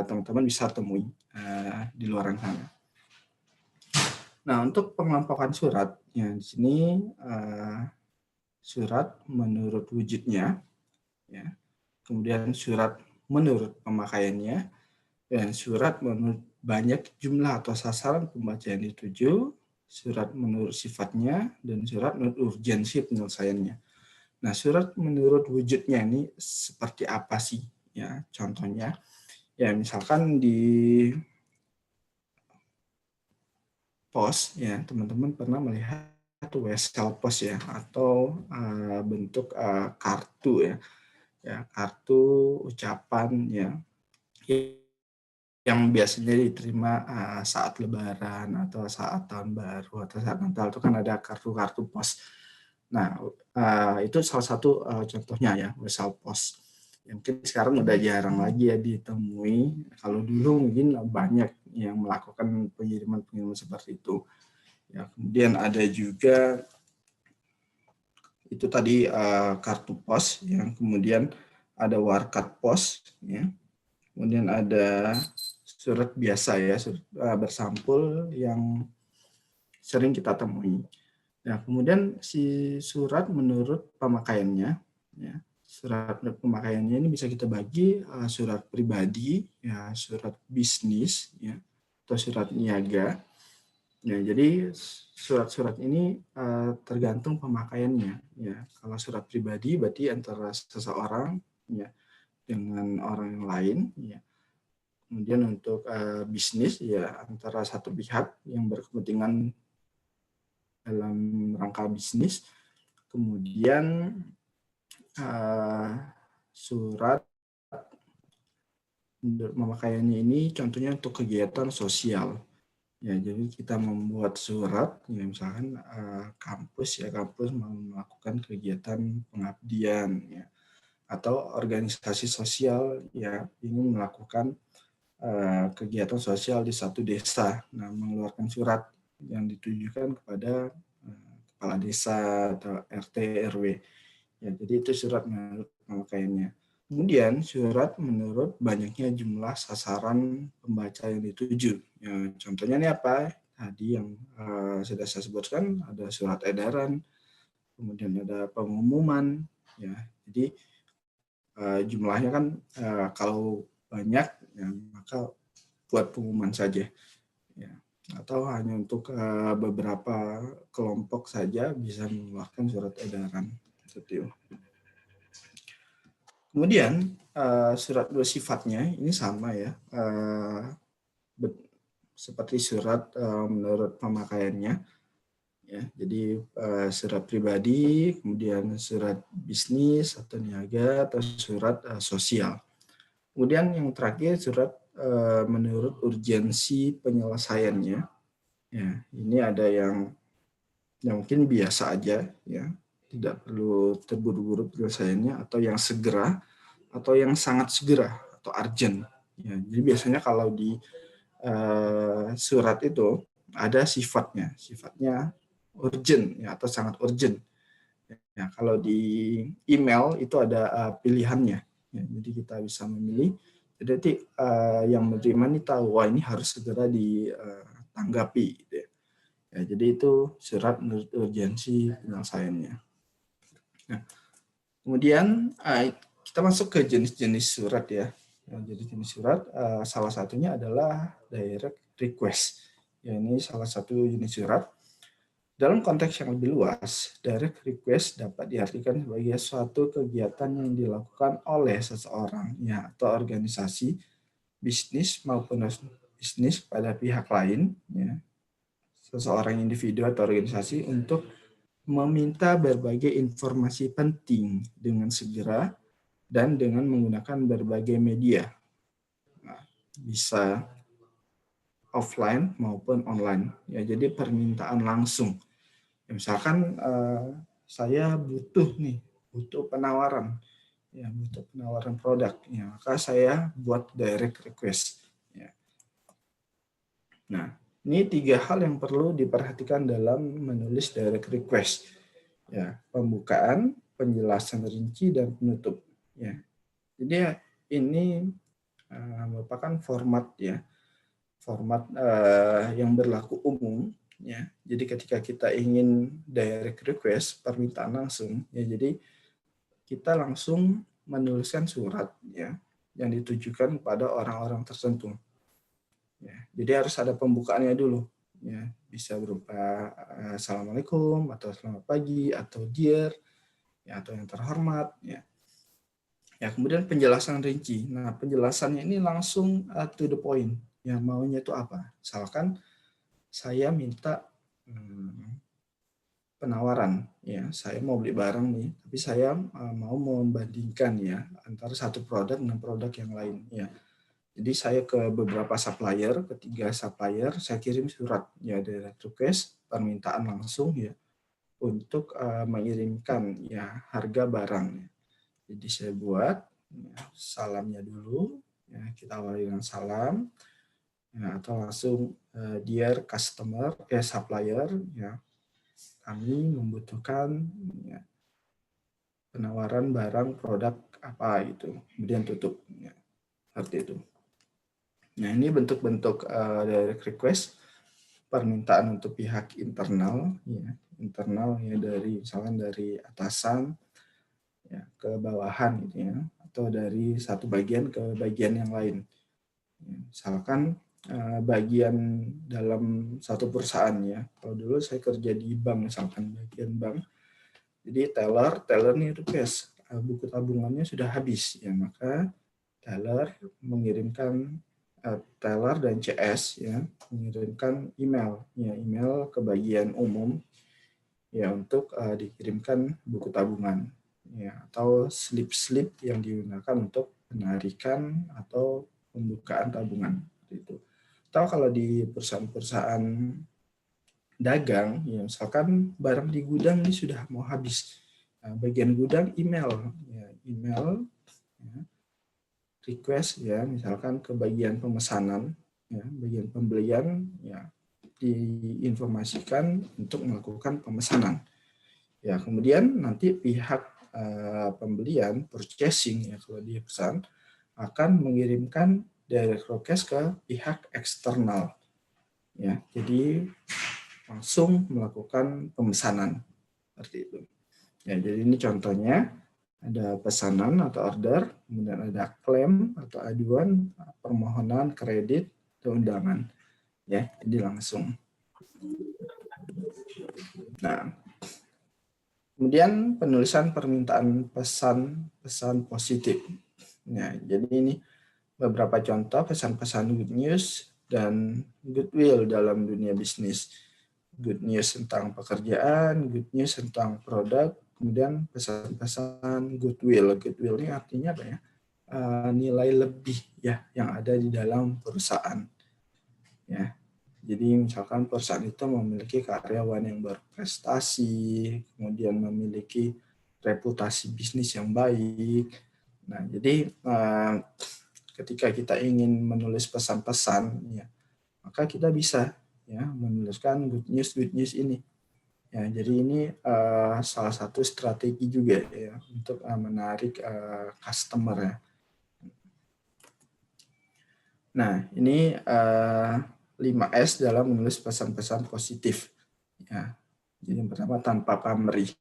S4: teman-teman bisa temui di luar sana. Nah, untuk pengelompokan surat, ya di sini surat menurut wujudnya, ya, kemudian surat menurut pemakaiannya, dan surat menurut banyak jumlah atau sasaran pembaca yang dituju, surat menurut sifatnya, dan surat menurut urgensi penyelesaiannya. Nah, surat menurut wujudnya ini seperti apa sih? Ya, contohnya, ya misalkan di pos, ya teman-teman pernah melihat wesel pos ya, atau bentuk kartu ya, kartu ucapan ya, yang biasanya diterima saat Lebaran atau saat Tahun Baru atau saat Natal, itu kan ada kartu-kartu pos. Nah, itu salah satu contohnya ya, wesel pos. Yang mungkin sekarang udah jarang lagi ya ditemui. Kalau dulu mungkin banyak yang melakukan pengiriman-pengiriman seperti itu. Ya, kemudian ada juga itu tadi kartu pos, yang kemudian ada warkat pos, ya. Kemudian ada surat biasa ya, surat bersampul yang sering kita temui. Nah, kemudian si surat menurut pemakaiannya, ya. Surat pemakaiannya ini bisa kita bagi surat pribadi, ya, surat bisnis, ya, atau surat niaga. Ya, jadi surat-surat ini tergantung pemakaiannya. Ya, kalau surat pribadi berarti antara seseorang ya dengan orang yang lain. Ya. Kemudian untuk bisnis ya antara satu pihak yang berkepentingan dalam rangka bisnis. Kemudian surat pemakaiannya ini contohnya untuk kegiatan sosial. Ya, jadi kita membuat surat, ya misalkan kampus melakukan kegiatan pengabdian, ya, atau organisasi sosial ya ingin melakukan kegiatan sosial di satu desa. Nah, mengeluarkan surat yang ditujukan kepada kepala desa atau RT RW. Ya, jadi itu surat menurut pemakaiannya. Kemudian surat menurut banyaknya jumlah sasaran pembaca yang dituju. Ya, contohnya ini apa? Tadi yang sudah saya sebutkan ada surat edaran, kemudian ada pengumuman. Ya, jadi jumlahnya kan kalau banyak, ya, maka buat pengumuman saja. Ya, atau hanya untuk beberapa kelompok saja bisa mengeluarkan surat edaran. Seperti itu. Kemudian surat bersifatnya ini sama ya, seperti surat menurut pemakaiannya. Ya, jadi surat pribadi, kemudian surat bisnis atau niaga, atau surat sosial. Kemudian yang terakhir surat menurut urgensi penyelesaiannya. Ya, ini ada yang mungkin biasa aja ya, tidak perlu terburu-buru penyelesaiannya, atau yang segera, atau yang sangat segera atau urgent. Ya, jadi biasanya kalau di surat itu ada sifatnya urgent ya, atau sangat urgent. Ya, kalau di email itu ada pilihannya. Ya, jadi kita bisa memilih. Jadi yang menerima ini tahu, wah ini harus segera ditanggapi. Gitu ya. Ya, jadi itu surat menurut urgensi penyelesaiannya. Nah, kemudian kita masuk ke jenis-jenis surat ya. Jadi jenis surat salah satunya adalah direct request. Ya, ini salah satu jenis surat. Dalam konteks yang lebih luas, direct request dapat diartikan sebagai suatu kegiatan yang dilakukan oleh seseorang ya atau organisasi bisnis maupun bisnis pada pihak lain, ya, seseorang individu atau organisasi untuk meminta berbagai informasi penting dengan segera dan dengan menggunakan berbagai media. Nah, bisa offline maupun online. Ya, jadi permintaan langsung. Ya, misalkan saya butuh penawaran, ya, butuh penawaran produk, ya, maka saya buat direct request. Ya. Nah, ini 3 hal yang perlu diperhatikan dalam menulis direct request. Ya, pembukaan, penjelasan rinci, dan penutup. Ya. Jadi ini merupakan format, ya, format yang berlaku umum. Ya. Jadi ketika kita ingin direct request, permintaan langsung, ya, jadi kita langsung menuliskan surat, ya, yang ditujukan pada orang-orang tertentu. Ya, jadi harus ada pembukaannya dulu. Ya, bisa berupa Assalamualaikum, atau selamat pagi, atau dear, ya, atau yang terhormat. Ya. Ya, kemudian penjelasan rinci. Nah, penjelasannya ini langsung to the point. Ya, maunya itu apa? Misalkan saya minta penawaran. Ya, saya mau beli barang nih, tapi saya mau membandingkan, ya, antara satu produk dengan produk yang lain. Ya. Jadi saya ke beberapa supplier, ketiga supplier, saya kirim surat, ya, direct request, permintaan langsung, ya, untuk mengirimkan, ya, harga barang. Jadi saya buat, ya, salamnya dulu, ya, kita awali dengan salam, ya, atau langsung dear customer, supplier, ya, kami membutuhkan, ya, penawaran barang produk apa itu, kemudian tutup, ya, seperti itu. Nah, ini bentuk-bentuk direct request, permintaan untuk pihak internal, ya, dari misalkan dari atasan, ya, ke bawahan, gitu, ya, atau dari satu bagian ke bagian yang lain. Ya, misalkan bagian dalam satu perusahaan, ya. Kalau dulu saya kerja di bank, misalkan bagian bank, jadi teller nih request buku tabungannya sudah habis, ya, maka teller mengirimkan teller dan CS, ya, mengirimkan email, ya, email ke bagian umum, ya, untuk dikirimkan buku tabungan, ya, atau slip-slip yang digunakan untuk penarikan atau pembukaan tabungan, itu. Atau kalau di perusahaan-perusahaan dagang, ya, misalkan barang di gudang ini sudah mau habis, nah, bagian gudang email, ya, email, ya, request, ya, misalkan ke bagian pemesanan, ya, bagian pembelian, ya, diinformasikan untuk melakukan pemesanan. Ya, kemudian nanti pihak pembelian, purchasing, ya, kalau dia pesan, akan mengirimkan direct request ke pihak eksternal. Ya, jadi langsung melakukan pemesanan seperti itu. Ya, jadi ini contohnya. Ada pesanan atau order, kemudian ada klaim atau aduan, permohonan kredit, atau undangan. Ya, jadi langsung. Nah, kemudian penulisan permintaan pesan positif. Nah, jadi ini beberapa contoh pesan-pesan good news dan goodwill dalam dunia bisnis. Good news tentang pekerjaan, good news tentang produk, kemudian pesan-pesan goodwill. Goodwill ini artinya apa, ya? Nilai lebih, ya, yang ada di dalam perusahaan. Ya. Jadi misalkan perusahaan itu memiliki karyawan yang berprestasi, kemudian memiliki reputasi bisnis yang baik. Nah, jadi ketika kita ingin menulis pesan-pesan, ya, maka kita bisa, ya, menuliskan good news ini. Ya, jadi ini salah satu strategi juga, ya, untuk menarik customer, ya. Nah, ini 5S dalam menulis pesan-pesan positif. Ya, jadi yang pertama tanpa pamrih.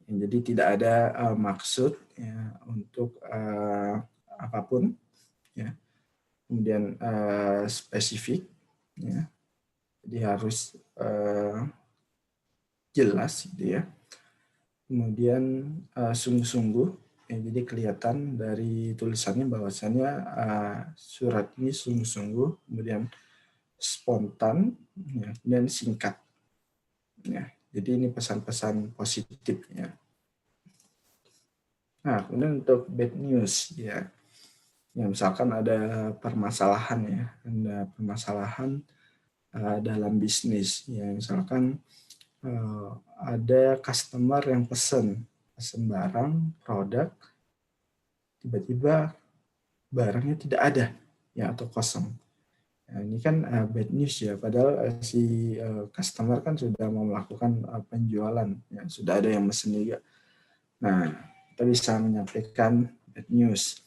S4: Jadi tidak ada maksud, ya, untuk apapun, ya. Kemudian spesifik, ya. Jadi harus jelas, gitu, ya. Kemudian sungguh-sungguh, Ya, jadi kelihatan dari tulisannya bahwasannya surat ini sungguh-sungguh, kemudian spontan, ya, dan singkat. Ya, jadi ini pesan-pesan positif. Ya. Nah, kemudian untuk bad news, ya, misalkan ada permasalahan, ya, ada permasalahan dalam bisnis, ya, misalkan ada customer yang pesen barang, produk, tiba-tiba barangnya tidak ada, ya, atau kosong. Nah, ini kan bad news, ya, padahal si customer kan sudah mau melakukan penjualan, ya, sudah ada yang mesen juga. Nah, kita bisa menyampaikan bad news.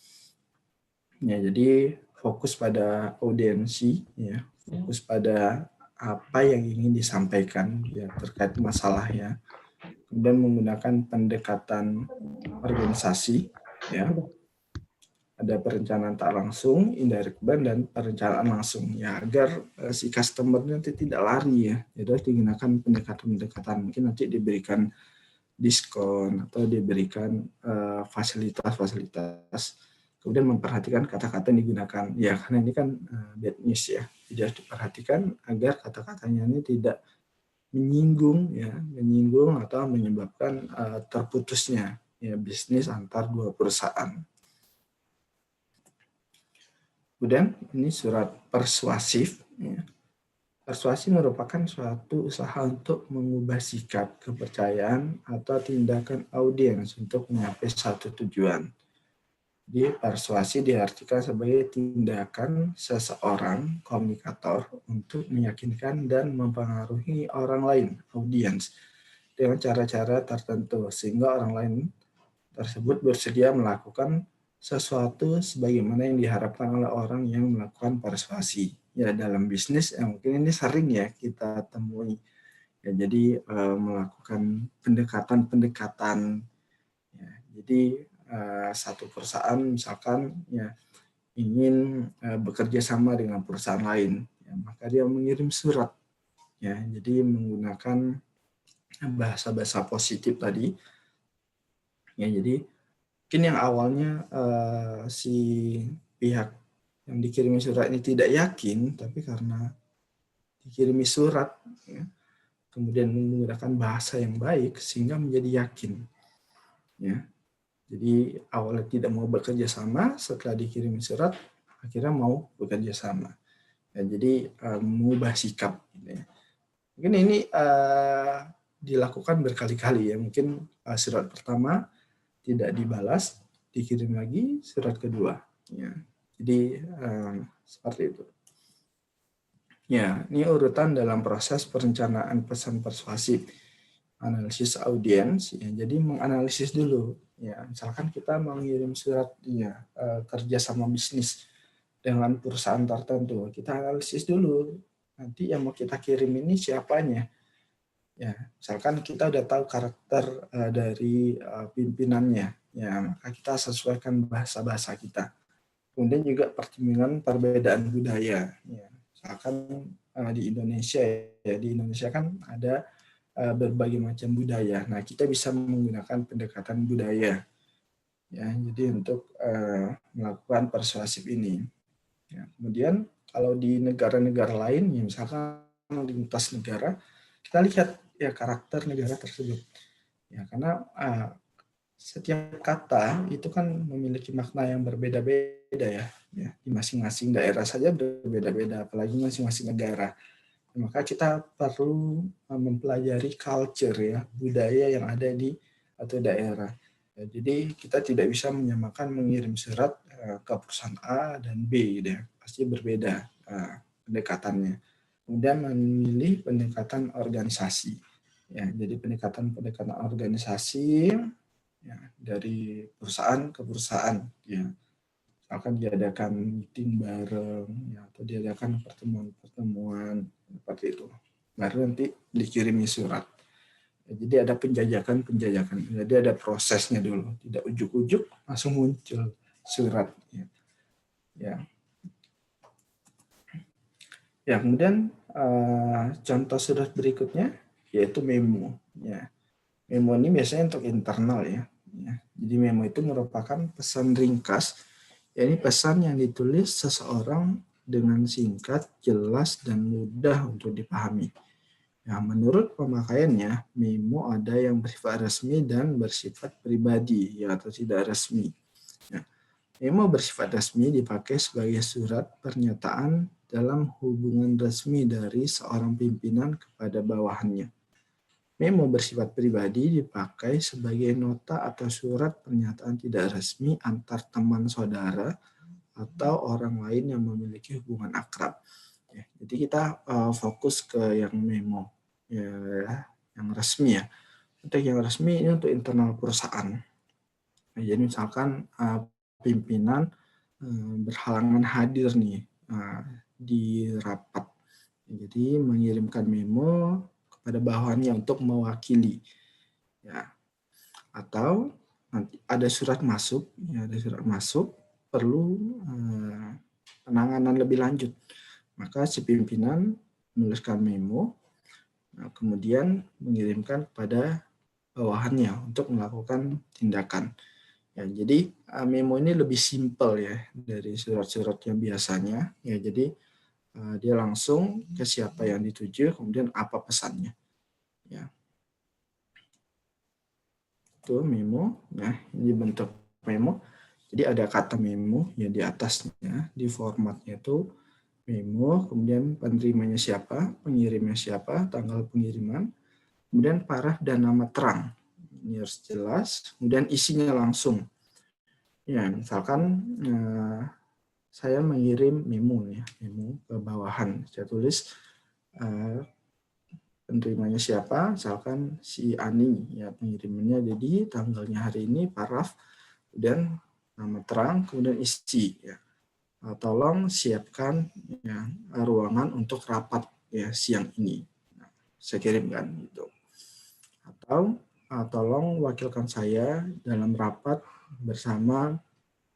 S4: Ya, jadi fokus pada audiensi, ya, fokus pada apa yang ingin disampaikan, ya, terkait masalahnya. Kemudian menggunakan pendekatan organisasi, ya. Ada perencanaan tak langsung, indirect ban, dan perencanaan langsung, ya, agar si customer nanti tidak lari, ya. Jadi harus digunakan pendekatan-pendekatan, mungkin nanti diberikan diskon atau diberikan fasilitas-fasilitas. Kemudian memperhatikan kata-kata yang digunakan, ya, karena ini kan bad news, ya. Jadi harus diperhatikan agar kata-katanya ini tidak menyinggung atau menyebabkan terputusnya, ya, bisnis antar dua perusahaan. Kemudian ini surat persuasif. Ya. Persuasi merupakan suatu usaha untuk mengubah sikap, kepercayaan, atau tindakan audiens untuk mencapai satu tujuan. Jadi persuasi diartikan sebagai tindakan seseorang komunikator untuk meyakinkan dan mempengaruhi orang lain, audiens, dengan cara-cara tertentu sehingga orang lain tersebut bersedia melakukan sesuatu sebagaimana yang diharapkan oleh orang yang melakukan persuasi. Ya, dalam bisnis mungkin ini sering, ya, kita temui. Ya, jadi melakukan pendekatan-pendekatan. Ya, jadi satu perusahaan misalkan, ya, ingin bekerja sama dengan perusahaan lain, ya, maka dia mengirim surat, ya, jadi menggunakan bahasa-bahasa positif tadi, ya. Jadi mungkin yang awalnya si pihak yang dikirimi surat ini tidak yakin, tapi karena dikirimi surat, ya, kemudian menggunakan bahasa yang baik sehingga menjadi yakin, ya. Jadi awalnya tidak mau bekerja sama, setelah dikirimi surat akhirnya mau bekerja sama. Ya, jadi mengubah sikap. Gitu, ya. Mungkin ini dilakukan berkali-kali, ya. Mungkin surat pertama tidak dibalas, dikirim lagi surat kedua. Ya. Jadi seperti itu. Ya, ini urutan dalam proses perencanaan pesan persuasif. Analisis audiens, ya, jadi menganalisis dulu, ya, misalkan kita mengirim surat, ya, kerja sama bisnis dengan perusahaan tertentu, kita analisis dulu nanti yang mau kita kirim ini siapanya, ya, misalkan kita udah tahu karakter dari pimpinannya, ya, maka kita sesuaikan bahasa kita. Kemudian juga pertimbangan perbedaan budaya, ya, misalkan di Indonesia, ya, di Indonesia kan ada berbagai macam budaya. Nah, kita bisa menggunakan pendekatan budaya, ya. Jadi untuk melakukan persuasif ini. Ya, kemudian kalau di negara-negara lain, ya, misalkan lintas negara, kita lihat, ya, karakter negara tersebut. Ya, karena setiap kata itu kan memiliki makna yang berbeda-beda, ya. Ya, di masing-masing daerah saja berbeda-beda, apalagi masing-masing negara. Maka kita perlu mempelajari culture, ya, budaya yang ada di atau daerah. Ya, jadi kita tidak bisa menyamakan mengirim surat ke perusahaan A dan B, ya, pasti berbeda pendekatannya. Kemudian memilih pendekatan organisasi. Ya, jadi pendekatan organisasi, ya, dari perusahaan ke perusahaan, ya. Akan diadakan meeting bareng, ya, atau diadakan pertemuan-pertemuan seperti itu. Baru nanti dikirimi surat. Ya, jadi ada penjajakan. Jadi ada prosesnya dulu. Tidak ujuk-ujuk langsung muncul surat. Ya. Ya, ya, kemudian contoh surat berikutnya yaitu memo. Ya. Memo ini biasanya untuk internal, ya. Ya. Jadi memo itu merupakan pesan ringkas, yakni pesan yang ditulis seseorang dengan singkat, jelas, dan mudah untuk dipahami. Ya, menurut pemakaiannya, memo ada yang bersifat resmi dan bersifat pribadi, ya, atau tidak resmi. Ya, memo bersifat resmi dipakai sebagai surat pernyataan dalam hubungan resmi dari seorang pimpinan kepada bawahannya. Memo bersifat pribadi dipakai sebagai nota atau surat pernyataan tidak resmi antar teman saudara atau orang lain yang memiliki hubungan akrab. Ya, jadi kita fokus ke yang memo, ya, yang resmi ya. Untuk yang resmi ini untuk internal perusahaan. Nah, jadi misalkan pimpinan berhalangan hadir nih di rapat, jadi mengirimkan memo pada bawahannya untuk mewakili, ya. Atau nanti ada surat masuk, ya, ada surat masuk perlu penanganan lebih lanjut, maka si pimpinan menuliskan memo, kemudian mengirimkan kepada bawahannya untuk melakukan tindakan. Ya, jadi memo ini lebih simpel ya dari surat-surat yang biasanya. Ya, jadi dia langsung ke siapa yang dituju, kemudian apa pesannya. Ya. Itu memo. Nah, ini bentuk memo. Jadi ada kata memo ya di atasnya, di formatnya itu memo, kemudian penerimanya siapa, pengirimnya siapa, tanggal pengiriman, kemudian paraf dan nama terang. Ini harus jelas, kemudian isinya langsung. Ya, misalkan saya mengirim memo ya, memo ke bawahan. Saya tulis penerimanya siapa, misalkan si Ani ya, pengirimannya jadi tanggalnya hari ini, paraf, kemudian nama terang, kemudian isi ya. Tolong siapkan ya, ruangan untuk rapat ya siang ini. Nah, saya kirimkan gitu. Atau tolong wakilkan saya dalam rapat bersama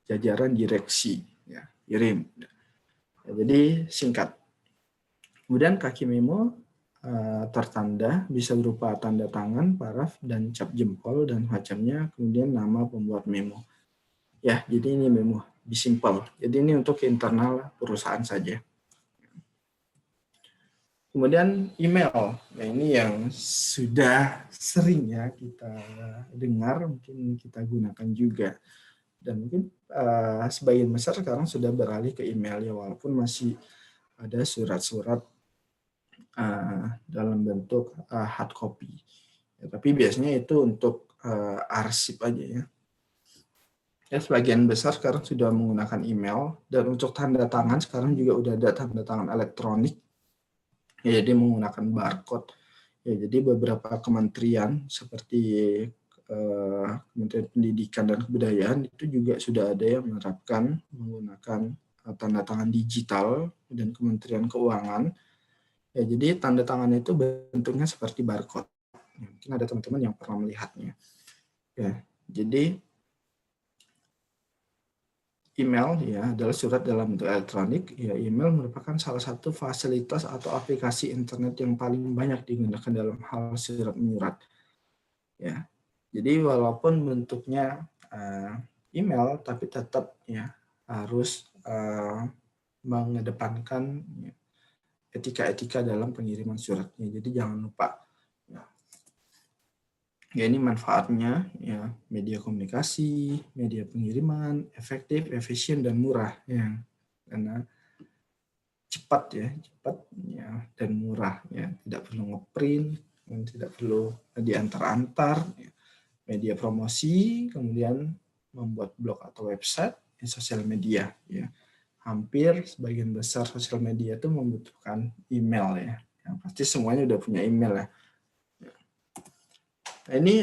S4: jajaran direksi ya, kirim. Ya, jadi singkat. Kemudian kaki memo tertanda bisa berupa tanda tangan, paraf, dan cap jempol dan macamnya, kemudian nama pembuat memo. Ya, jadi ini memo, be simple. Jadi ini untuk internal perusahaan saja. Kemudian email, nah ini yang sudah sering ya kita dengar, mungkin kita gunakan juga. Dan mungkin sebagian besar sekarang sudah beralih ke email ya, walaupun masih ada surat-surat dalam bentuk hard copy. Ya, tapi biasanya itu untuk arsip aja ya. Ya, sebagian besar sekarang sudah menggunakan email, dan untuk tanda tangan sekarang juga udah ada tanda tangan elektronik. Ya, jadi menggunakan barcode. Ya, jadi beberapa kementerian seperti Kementerian Pendidikan dan Kebudayaan itu juga sudah ada yang menerapkan menggunakan tanda tangan digital, dan Kementerian Keuangan. Ya, jadi tanda tangan itu bentuknya seperti barcode. Ya, mungkin ada teman-teman yang pernah melihatnya. Ya, jadi email ya adalah surat dalam bentuk elektronik. Ya, email merupakan salah satu fasilitas atau aplikasi internet yang paling banyak digunakan dalam hal surat menyurat. Ya, jadi walaupun bentuknya email, tapi tetap ya harus mengedepankan etika-etika dalam pengiriman suratnya. Jadi jangan lupa. Ya, ini manfaatnya ya, media komunikasi, media pengiriman, efektif, efisien, dan murah ya. Karena cepat ya, dan murah ya. Tidak perlu ngeprint, tidak perlu diantar-antar. Ya. Media promosi, kemudian membuat blog atau website, ya, sosial media ya. Hampir sebagian besar sosial media itu membutuhkan email ya. Yang pasti semuanya udah punya email ya. Nah, ini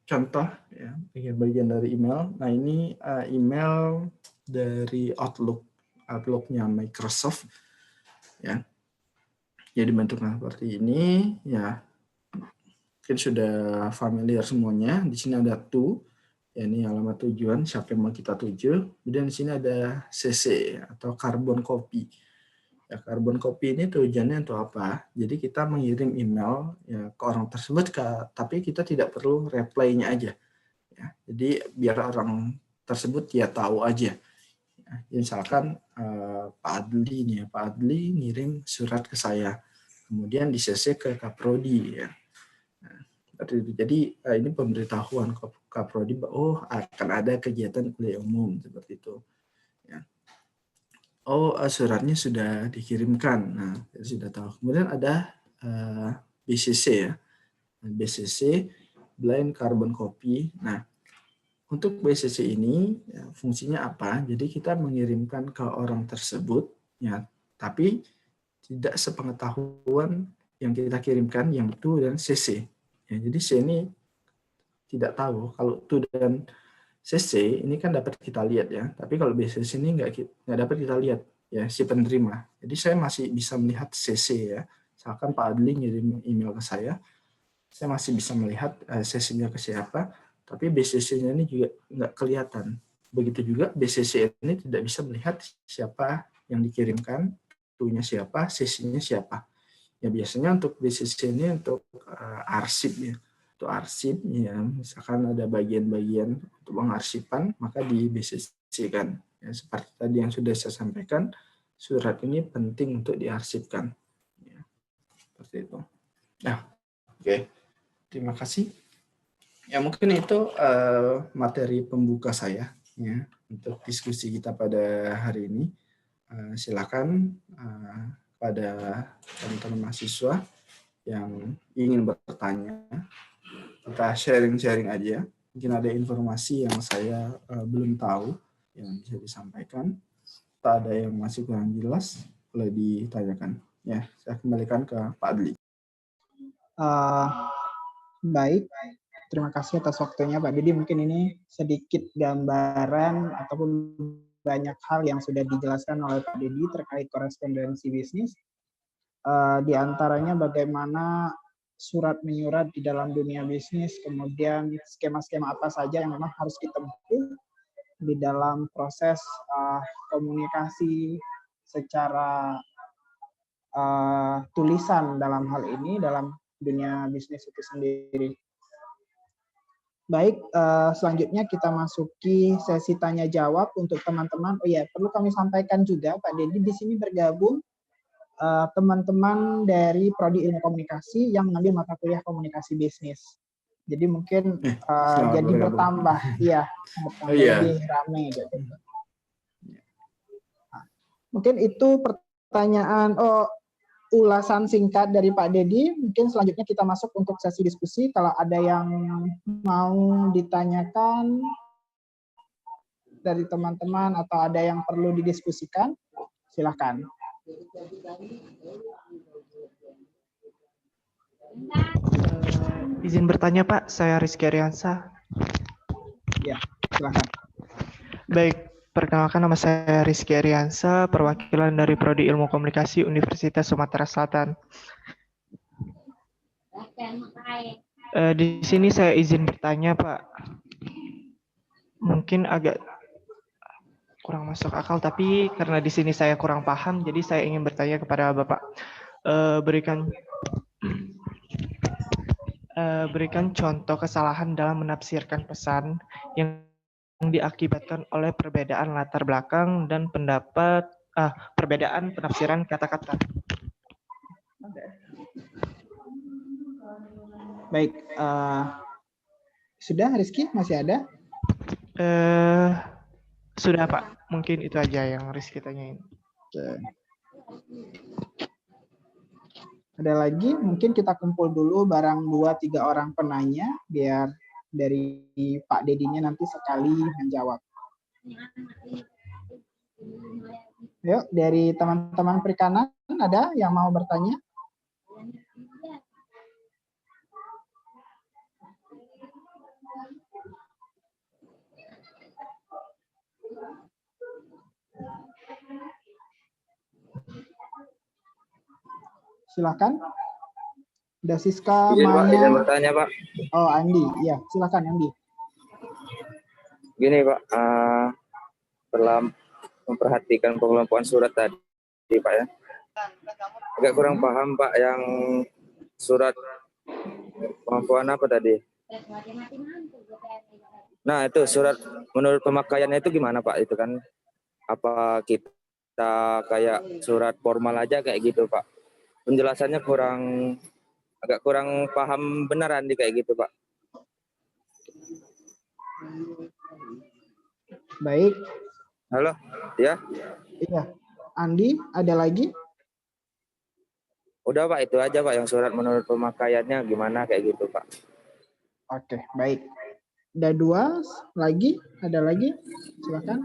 S4: contoh ya, bagian dari email. Nah, ini email dari Outlook-nya Microsoft ya. Jadi bentuknya seperti ini ya. Mungkin sudah familiar semuanya. Di sini ada to. Ya, ini alamat tujuan, siapa yang mau kita tuju. Kemudian di sini ada CC atau carbon copy. Ya, carbon copy ini tujuannya untuk apa? Jadi kita mengirim email ya ke orang tersebut, tapi kita tidak perlu reply-nya aja. Ya. Jadi biar orang tersebut ya tahu aja. Ya, misalkan Pak Adli nih, Pak Adli ngirim surat ke saya, kemudian di CC ke Kaprodi ya. Nah, jadi ini pemberitahuan ke Kaprodi, oh akan ada kegiatan kuliah umum seperti itu. Ya. Oh suratnya sudah dikirimkan, nah sudah tahu. Kemudian ada BCC ya, BCC Blind Carbon Copy. Nah untuk BCC ini ya, fungsinya apa? Jadi kita mengirimkan ke orang tersebut, ya, tapi tidak sepengetahuan yang kita kirimkan yang to dan CC. Ya, jadi C ini tidak tahu. Kalau to dan CC ini kan dapat kita lihat ya, tapi kalau BCC ini nggak dapat kita lihat ya si penerima. Jadi saya masih bisa melihat CC ya. Misalkan Pak Adli ngirim email ke saya masih bisa melihat CC-nya ke siapa. Tapi BCC-nya ini juga nggak kelihatan. Begitu juga BCC ini tidak bisa melihat siapa yang dikirimkan, to-nya siapa, CC-nya siapa. Ya biasanya untuk BCC ini untuk arsip ya. Untuk arsip ya, misalkan ada bagian-bagian untuk pengarsipan, maka di BCC-kan. Ya, seperti tadi yang sudah saya sampaikan, surat ini penting untuk diarsipkan. Ya, seperti itu. Nah, oke. Terima kasih. Ya mungkin itu materi pembuka saya ya untuk diskusi kita pada hari ini. Silakan pada teman-teman mahasiswa yang ingin bertanya, kita sharing-sharing aja. Mungkin ada informasi yang saya belum tahu yang bisa disampaikan. Tak ada yang masih kurang jelas, boleh ditanyakan. Ya, saya kembalikan ke Pak Adli.
S7: Baik. Terima kasih atas waktunya Pak Didi. Mungkin ini sedikit gambaran ataupun banyak hal yang sudah dijelaskan oleh Pak Didi terkait korespondensi bisnis. Di antaranya bagaimana surat menyurat di dalam dunia bisnis, kemudian skema-skema apa saja yang memang harus ditempuh di dalam proses komunikasi secara tulisan dalam hal ini, dalam dunia bisnis itu sendiri. Baik, selanjutnya kita masuki sesi tanya jawab untuk teman-teman. Oh ya, perlu kami sampaikan juga Pak Dedi di sini bergabung teman-teman dari Prodi Ilmu Komunikasi yang mengambil mata kuliah komunikasi bisnis. Jadi mungkin jadi bertambah, ya, lebih ramai gitu. Nah, mungkin itu pertanyaan. Ulasan singkat dari Pak Dedi. Mungkin selanjutnya kita masuk untuk sesi diskusi. Kalau ada yang mau ditanyakan dari teman-teman atau ada yang perlu didiskusikan, silakan.
S8: Izin bertanya Pak, saya Rizky Ariansa.
S7: Ya, silakan.
S8: Baik. Perkenalkan, nama saya Rizky Ariansa, perwakilan dari Prodi Ilmu Komunikasi Universitas Sumatera Selatan. Di sini saya izin bertanya, Pak. Mungkin agak kurang masuk akal, tapi karena di sini saya kurang paham, jadi saya ingin bertanya kepada Bapak. Berikan contoh kesalahan dalam menafsirkan pesan yang diakibatkan oleh perbedaan latar belakang dan perbedaan penafsiran kata-kata.
S7: Baik, sudah Rizky masih ada?
S8: Sudah Pak, mungkin itu aja yang Rizky tanyain.
S7: Oke. Ada lagi? Mungkin kita kumpul dulu barang 2-3 orang penanya biar dari Pak Dedinya nanti sekali menjawab. Yuk, dari teman-teman perikanan ada yang mau bertanya? Silakan. Ada Siska, Maya.
S9: Izin bertanya Pak.
S7: Oh Andi, ya silakan Andi.
S9: Gini Pak, setelah memperhatikan pengelompokan surat tadi Pak ya, agak kurang paham Pak yang surat pengelompokan apa tadi? Nah, itu surat menurut pemakaiannya itu gimana Pak? Itu kan apa kita kayak surat formal aja kayak gitu Pak? Penjelasannya agak kurang paham beneran di kayak gitu Pak.
S7: Baik.
S9: Halo, ya?
S7: Iya. Andi, ada lagi?
S9: Udah Pak, itu aja Pak yang surat menurut pemakaiannya gimana kayak gitu Pak.
S7: Oke, baik. Ada 2 lagi? Ada lagi? Silakan.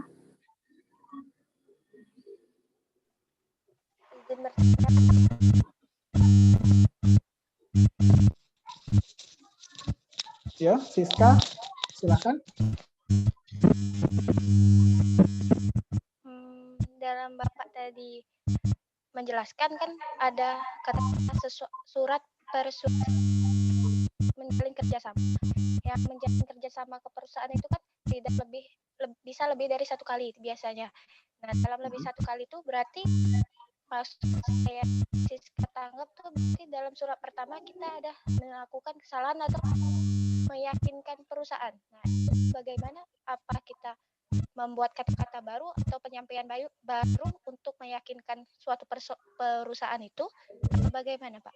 S7: Yo, Siska, silakan.
S10: Dalam Bapak tadi menjelaskan kan ada kata surat menjalin kerjasama. Yang menjalin kerjasama ke perusahaan itu kan tidak bisa lebih dari 1 kali biasanya. Nah, dalam lebih 1 kali itu berarti maksud saya Siska tanggap tuh berarti dalam surat pertama kita ada melakukan kesalahan atau meyakinkan perusahaan. Nah, itu bagaimana? Apa kita membuat kata-kata baru atau penyampaian baru untuk meyakinkan suatu perusahaan itu? Bagaimana, Pak?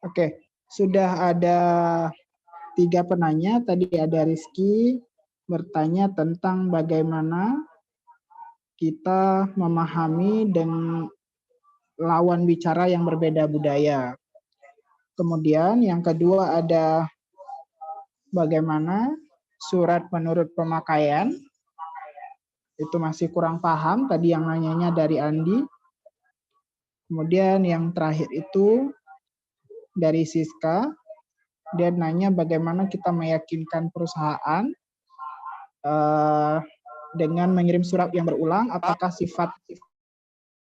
S7: Oke, sudah ada 3 penanya. Tadi ada Rizky bertanya tentang bagaimana kita memahami dengan lawan bicara yang berbeda budaya. Kemudian yang kedua ada bagaimana surat menurut pemakaian. Itu masih kurang paham, tadi yang nanyanya dari Andi. Kemudian yang terakhir itu dari Siska, dia nanya bagaimana kita meyakinkan perusahaan dengan mengirim surat yang berulang, apakah sifat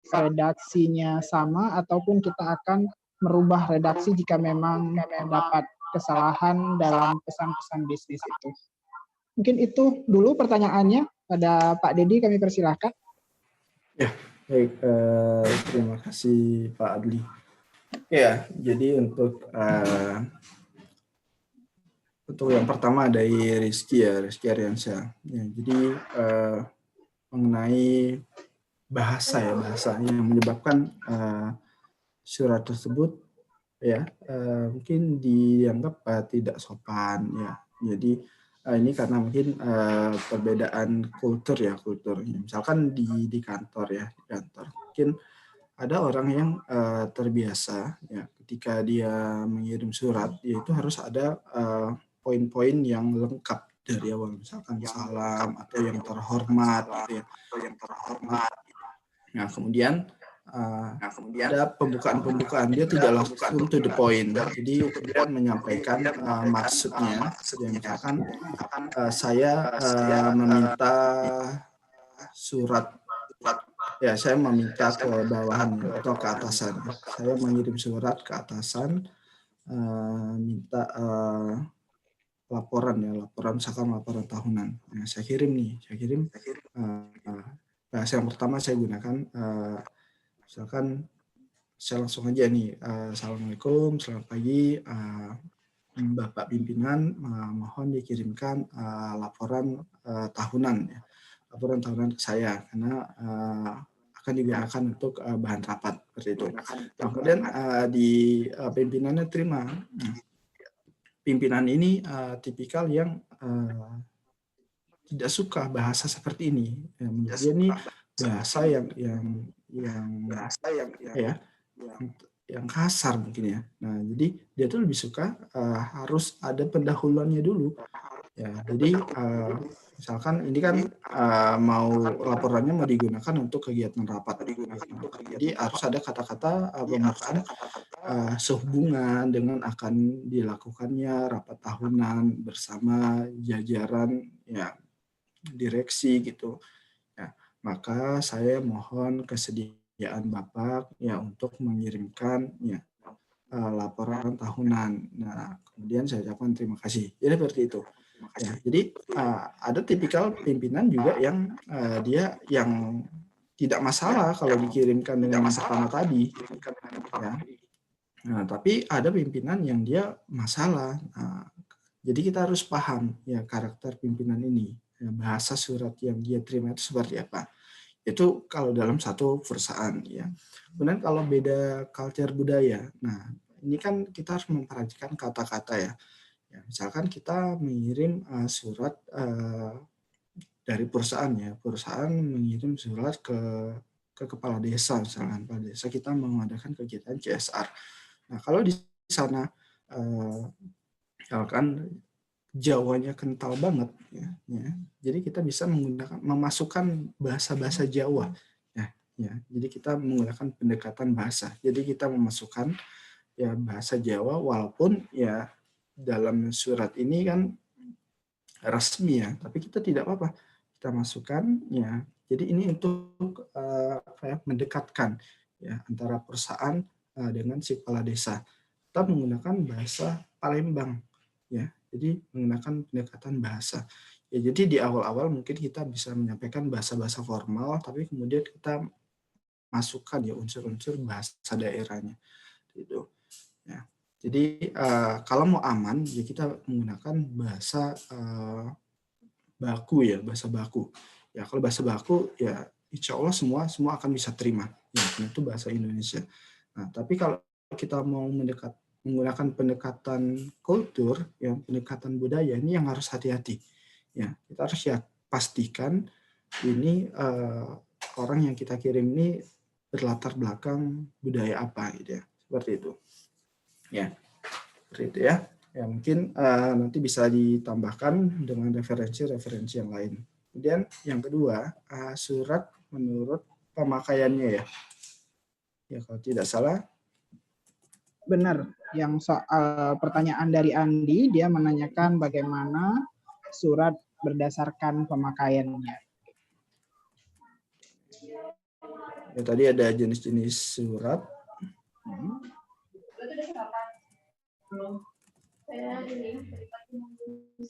S7: redaksinya sama ataupun kita akan merubah redaksi jika memang terdapat kesalahan dalam pesan-pesan bisnis itu. Mungkin itu dulu pertanyaannya. Pada Pak Dedi kami persilahkan.
S4: Ya, baik. Terima kasih Pak Adli. Ya, jadi untuk yang pertama dari Rizky Aryansyah. Ya, jadi mengenai bahasa yang menyebabkan surat tersebut ya mungkin dianggap tidak sopan ya. Jadi ini karena mungkin perbedaan kultur. Misalkan di kantor mungkin ada orang yang terbiasa ya ketika dia mengirim surat yaitu harus ada poin-poin yang lengkap dari awal, misalkan salam atau yang terhormat gitu ya. Nah, kemudian ada pembukaan dia tidak langsung to the point. Jadi dia menyampaikan maksudnya. Misalkan saya meminta surat, ya saya meminta ke bawahan atau ke atasan. Saya mengirim surat ke atasan, minta laporan misalkan laporan tahunan. Nah, saya kirim bahasa yang pertama saya gunakan misalkan saya langsung aja nih, Assalamualaikum, selamat pagi, Bapak Pimpinan, mohon dikirimkan laporan tahunan ya, laporan tahunan ke saya karena akan digunakan untuk bahan rapat seperti itu. Kemudian di pimpinannya terima. Pimpinan ini tipikal yang tidak suka bahasa seperti ini. Menurut dia ini bahasa yang kasar mungkin ya. Nah, jadi dia tuh lebih suka harus ada pendahuluannya dulu. Ya, jadi misalkan ini kan laporannya mau digunakan untuk kegiatan rapat. Jadi harus ada kata-kata pembukaan sehubungan dengan akan dilakukannya rapat tahunan bersama jajaran ya direksi gitu. Ya, maka saya mohon kesediaan Bapak ya untuk mengirimkan ya laporan tahunan. Nah, kemudian saya ucapkan terima kasih. Jadi seperti itu. Ya, jadi ada tipikal pimpinan juga yang dia yang tidak masalah kalau dikirimkan dengan yang pertama tadi. Ya. Nah, tapi ada pimpinan yang dia masalah. Nah, jadi kita harus paham ya karakter pimpinan ini, ya, bahasa surat yang dia terima itu seperti apa. Itu kalau dalam satu perusahaan ya. Kemudian kalau beda culture budaya, nah ini kan kita harus memperhatikan kata-kata ya. Ya, misalkan kita mengirim surat dari perusahaan ya, perusahaan mengirim surat ke kepala desa, misalkan kepala desa kita mengadakan kegiatan CSR. Nah, kalau di sana misalkan Jawanya kental banget, ya, jadi kita bisa memasukkan bahasa-bahasa Jawa, ya, jadi kita menggunakan pendekatan bahasa. Jadi kita memasukkan ya bahasa Jawa, walaupun ya dalam surat ini kan resmi ya, tapi kita tidak apa-apa, kita masukkan ya. Jadi ini untuk mendekatkan ya antara perusahaan dengan si kepala desa. Kita menggunakan bahasa Palembang ya, jadi menggunakan pendekatan bahasa. Ya, jadi di awal-awal mungkin kita bisa menyampaikan bahasa-bahasa formal, tapi kemudian kita masukkan ya unsur-unsur bahasa daerahnya gitu. Ya. Jadi kalau mau aman, ya kita menggunakan bahasa baku ya, bahasa baku. Ya kalau bahasa baku ya insya Allah semua akan bisa terima. Ya, itu bahasa Indonesia. Nah, tapi kalau kita mau menggunakan pendekatan kultur, ya pendekatan budaya, ini yang harus hati-hati. Ya, kita harus ya pastikan ini orang yang kita kirim ini berlatar belakang budaya apa gitu ya. Seperti itu. Ya, seperti itu ya. Ya mungkin nanti bisa ditambahkan dengan referensi-referensi yang lain. Kemudian yang kedua, surat menurut pemakaiannya ya. Ya kalau tidak salah.
S7: Benar, yang soal pertanyaan dari Andi, dia menanyakan bagaimana surat berdasarkan pemakaiannya.
S4: Ya tadi ada jenis-jenis surat.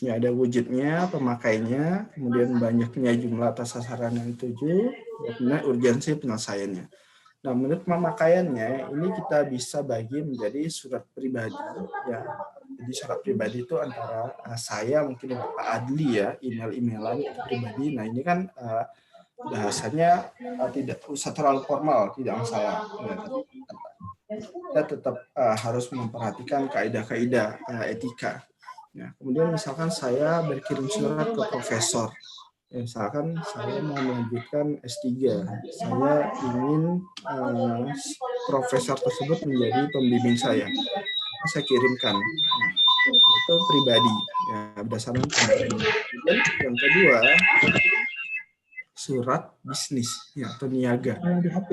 S4: Ya ada wujudnya, pemakainya, kemudian banyaknya jumlah atas sasaran yang dituju, kemudian urgensi penyelesaiannya. Nah, menurut pemakaiannya ini kita bisa bagi menjadi surat pribadi ya. Jadi surat pribadi itu antara saya mungkin dengan Pak Adli ya, email-emailan pribadi. Nah, ini kan bahasanya tidak usah terlalu formal, tidak masalah. Ya, tapi kita tetap harus memperhatikan kaidah-kaidah etika. Ya, kemudian misalkan saya berkirim surat ke profesor. Ya, misalkan saya mau melanjutkan S3, saya ingin profesor tersebut menjadi pembimbing saya kirimkan. Nah, itu pribadi, ya berdasarkan pemakaian. Dan yang kedua, surat bisnis ya, atau niaga.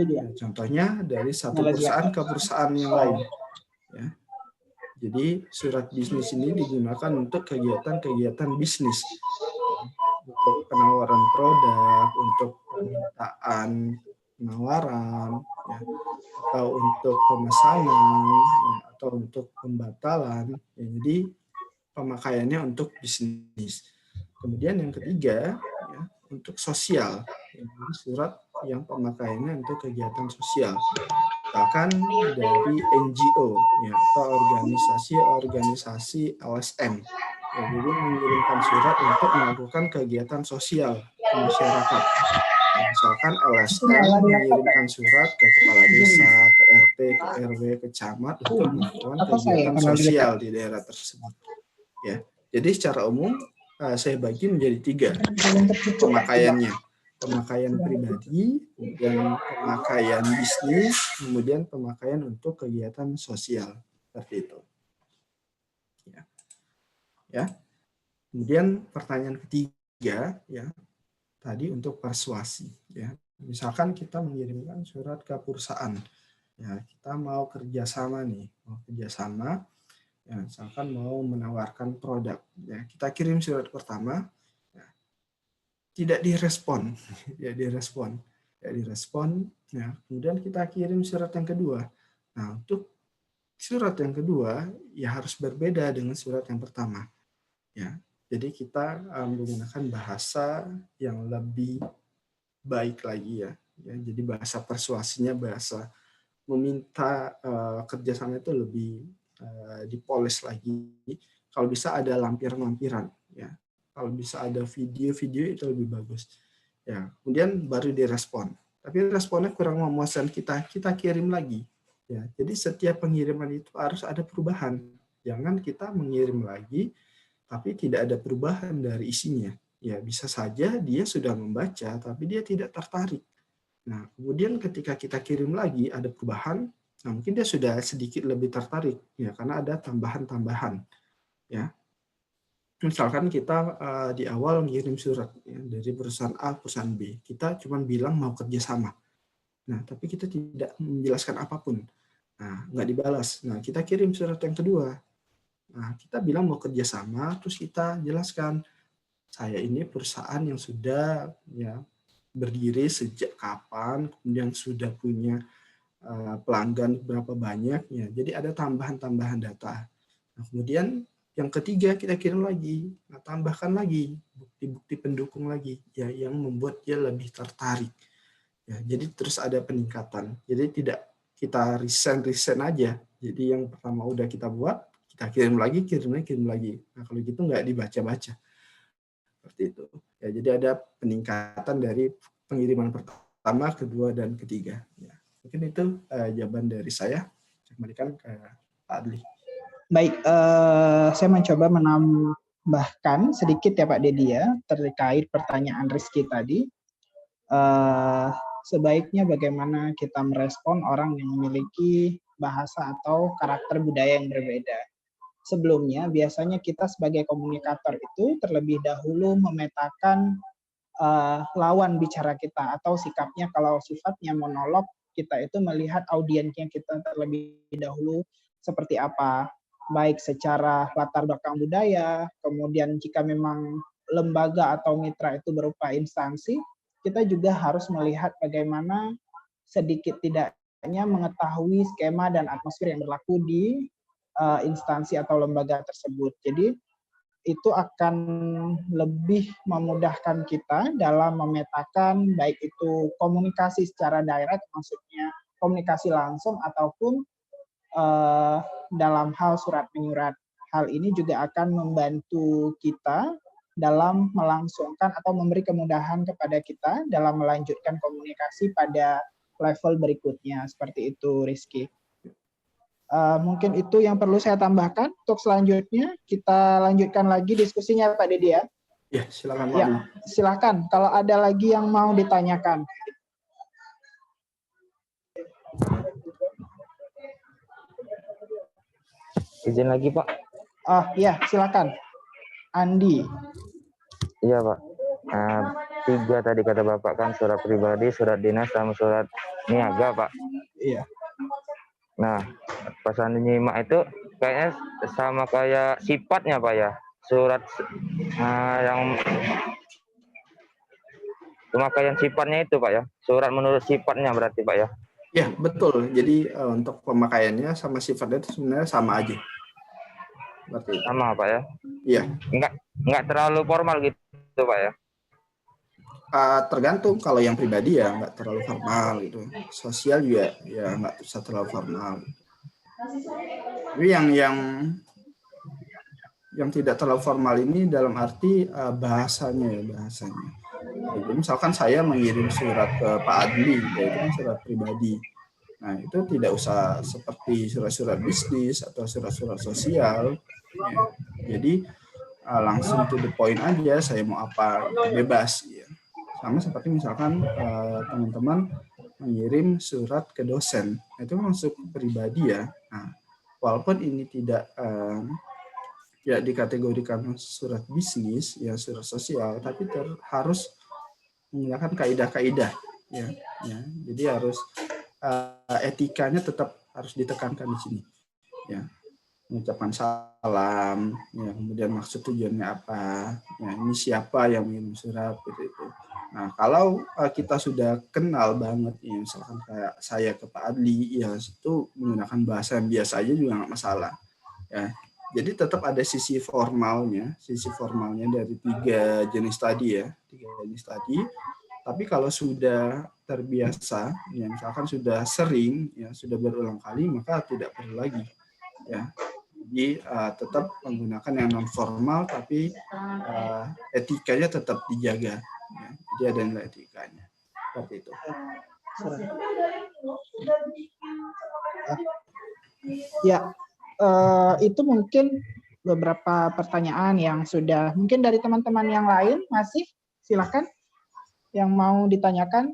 S4: Ya, contohnya dari satu perusahaan ke perusahaan yang lain. Ya. Jadi surat bisnis ini digunakan untuk kegiatan-kegiatan bisnis. Untuk penawaran produk, untuk permintaan penawaran, ya, atau untuk pemesanan, ya, atau untuk pembatalan. Ya, jadi pemakaiannya untuk bisnis. Kemudian yang ketiga, ya, untuk sosial. Ya, surat yang pemakaiannya untuk kegiatan sosial. Bahkan dari NGO, ya, atau organisasi LSM. Ya, jadi mengirimkan surat untuk melakukan kegiatan sosial ke masyarakat. Ya, misalkan LSM mengirimkan surat ke kepala desa, ke RT, ke RW, ke camat untuk melakukan kegiatan sosial di daerah tersebut. Ya, jadi secara umum saya bagi menjadi 3 pemakaiannya. Pemakaian pribadi, kemudian pemakaian bisnis, kemudian pemakaian untuk kegiatan sosial. Seperti itu. Ya. Kemudian pertanyaan ketiga ya tadi untuk persuasi ya. Misalkan kita mengirimkan surat ke perusahaan. Ya, kita mau kerjasama nih, ya, misalkan mau menawarkan produk. Ya, kita kirim surat pertama, ya, tidak direspon, ya direspon. Ya, kemudian kita kirim surat yang kedua. Nah, untuk surat yang kedua ya harus berbeda dengan surat yang pertama. Ya, Jadi kita menggunakan bahasa yang lebih baik lagi ya. Jadi bahasa persuasinya, bahasa meminta kerjasama itu lebih dipoles lagi. Kalau bisa ada lampiran-lampiran ya. Kalau bisa ada video-video itu lebih bagus. Ya, kemudian baru direspon. Tapi responnya kurang memuaskan kita kirim lagi. Ya, jadi setiap pengiriman itu harus ada perubahan. Jangan kita mengirim lagi tapi tidak ada perubahan dari isinya. Ya, bisa saja dia sudah membaca tapi dia tidak tertarik. Nah, kemudian ketika kita kirim lagi ada perubahan, nah mungkin dia sudah sedikit lebih tertarik ya karena ada tambahan-tambahan. Ya. Misalkan kita di awal mengirim surat ya, dari perusahaan A perusahaan B, kita cuma bilang mau kerjasama. Nah, tapi kita tidak menjelaskan apapun. Nah, nggak dibalas. Nah, kita kirim surat yang kedua. Nah, kita bilang mau kerjasama, terus kita jelaskan saya ini perusahaan yang sudah ya berdiri sejak kapan, kemudian sudah punya pelanggan berapa banyak ya. Jadi ada tambahan-tambahan data. Nah, kemudian yang ketiga kita kirim lagi, nah, tambahkan lagi bukti-bukti pendukung lagi ya yang membuat dia lebih tertarik. Ya, jadi terus ada peningkatan. Jadi tidak kita resign aja. Jadi yang pertama udah kita buat, kita kirim lagi. Nah kalau gitu nggak dibaca-baca. Seperti itu. Ya, jadi ada peningkatan dari pengiriman pertama, kedua, dan ketiga. Ya, mungkin itu jawaban dari saya. Saya kembalikan ke Pak Adli.
S7: Baik, saya mencoba menambahkan sedikit ya Pak Dedi ya, terkait pertanyaan Rizky tadi. Sebaiknya bagaimana kita merespon orang yang memiliki bahasa atau karakter budaya yang berbeda. Sebelumnya, biasanya kita sebagai komunikator itu terlebih dahulu memetakan lawan bicara kita atau sikapnya. Kalau sifatnya monolog, kita itu melihat audiensnya kita terlebih dahulu seperti apa. Baik secara latar belakang budaya, kemudian jika memang lembaga atau mitra itu berupa instansi, kita juga harus melihat bagaimana sedikit tidaknya mengetahui skema dan atmosfer yang berlaku di instansi atau lembaga tersebut. Jadi itu akan lebih memudahkan kita dalam memetakan baik itu komunikasi secara direct, maksudnya komunikasi langsung ataupun dalam hal surat menyurat. Hal ini juga akan membantu kita dalam melangsungkan atau memberi kemudahan kepada kita dalam melanjutkan komunikasi pada level berikutnya. Seperti itu, Rizky. Mungkin itu yang perlu saya tambahkan. Untuk selanjutnya, kita lanjutkan lagi diskusinya, Pak Dedi ya.
S4: Ya, silakan.
S7: Ya, silakan. Kalau ada lagi yang mau ditanyakan.
S9: Izin lagi, Pak.
S7: Oh, ya, silakan. Andi.
S9: Iya, Pak. 3 tadi kata Bapak kan, surat pribadi, surat dinas, sama surat niaga, Pak.
S7: Iya.
S9: Nah, pesan nyimak itu kayaknya sama kayak sifatnya, Pak ya. Surat yang pemakaian sifatnya itu, Pak ya. Surat menurut sifatnya berarti, Pak ya.
S4: Ya, betul. Jadi untuk pemakaiannya sama sifatnya itu sebenarnya sama aja. Berarti
S9: sama, Pak ya.
S4: Iya.
S9: Enggak terlalu formal gitu, Pak ya.
S4: Tergantung, kalau yang pribadi ya nggak terlalu formal gitu. Sosial juga ya nggak usah terlalu formal. Tapi yang tidak terlalu formal ini dalam arti bahasanya. Jadi misalkan saya mengirim surat ke Pak Adli, itu kan surat pribadi. Nah itu tidak usah seperti surat-surat bisnis atau surat-surat sosial. Ya. Jadi langsung to the point aja, saya mau apa, bebas. Ya. Sama seperti misalkan teman-teman mengirim surat ke dosen, itu masuk pribadi ya. Nah, walaupun ini tidak ya dikategorikan surat bisnis, ya surat sosial, tapi harus menggunakan kaidah-kaidah, ya. Jadi harus etikanya tetap harus ditekankan di sini, ya. Mengucapkan salam, ya, kemudian maksud tujuannya apa, ya, ini siapa yang mengirim surat, gitu. Nah, kalau kita sudah kenal banget, ya, misalkan kayak saya ke Pak Adli, ya itu menggunakan bahasa yang biasa aja juga nggak masalah. Ya, Jadi tetap ada sisi formalnya dari 3 jenis tadi ya, 3 jenis tadi. Tapi kalau sudah terbiasa, ya misalkan sudah sering, ya sudah berulang kali, maka tidak perlu lagi. Ya, jadi tetap menggunakan yang non formal, tapi etikanya tetap dijaga. Ya, jadi ada nilai etikanya. Seperti itu.
S7: Ya, itu mungkin beberapa pertanyaan yang sudah mungkin dari teman-teman yang lain masih silakan yang mau ditanyakan.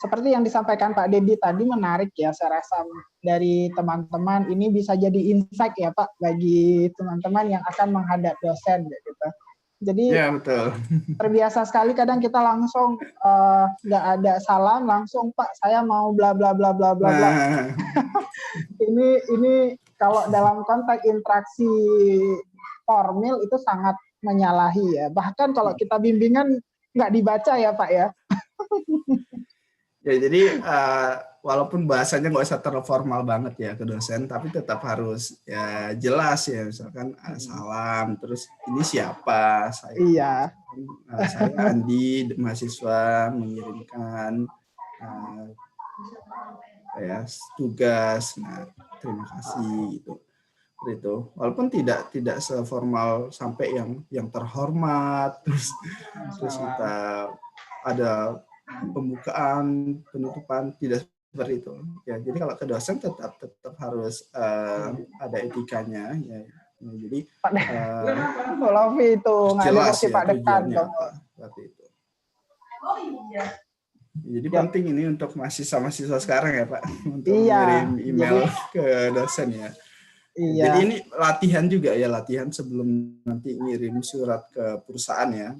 S7: Seperti yang disampaikan Pak Dedi tadi menarik ya, saya rasa dari teman-teman ini bisa jadi insight ya Pak bagi teman-teman yang akan menghadap dosen gitu. Jadi
S4: ya, betul.
S7: Terbiasa sekali kadang kita langsung nggak ada salam, langsung Pak saya mau bla bla bla bla bla bla. Ini kalau dalam konteks interaksi formal itu sangat menyalahi ya. Bahkan kalau kita bimbingan nggak dibaca ya Pak ya.
S4: Ya, jadi walaupun bahasanya nggak usah terlalu formal banget ya ke dosen, tapi tetap harus ya jelas ya, misalkan salam, terus ini siapa, saya Andi, mahasiswa mengirimkan tugas, terima kasih gitu. Itu walaupun tidak seformal sampai yang terhormat, terus kita ada pembukaan, penutupan, tidak seperti itu. Ya, jadi kalau ke dosen tetap harus ada etikanya. Ya, jadi
S7: itu
S4: jelas ya
S7: Pak Dekan
S4: seperti itu. Jadi penting ini untuk mahasiswa sekarang ya Pak, untuk mengirim email ke dosen ya.
S7: Iya.
S4: Jadi ini latihan juga ya, latihan sebelum nanti ngirim surat ke perusahaan ya.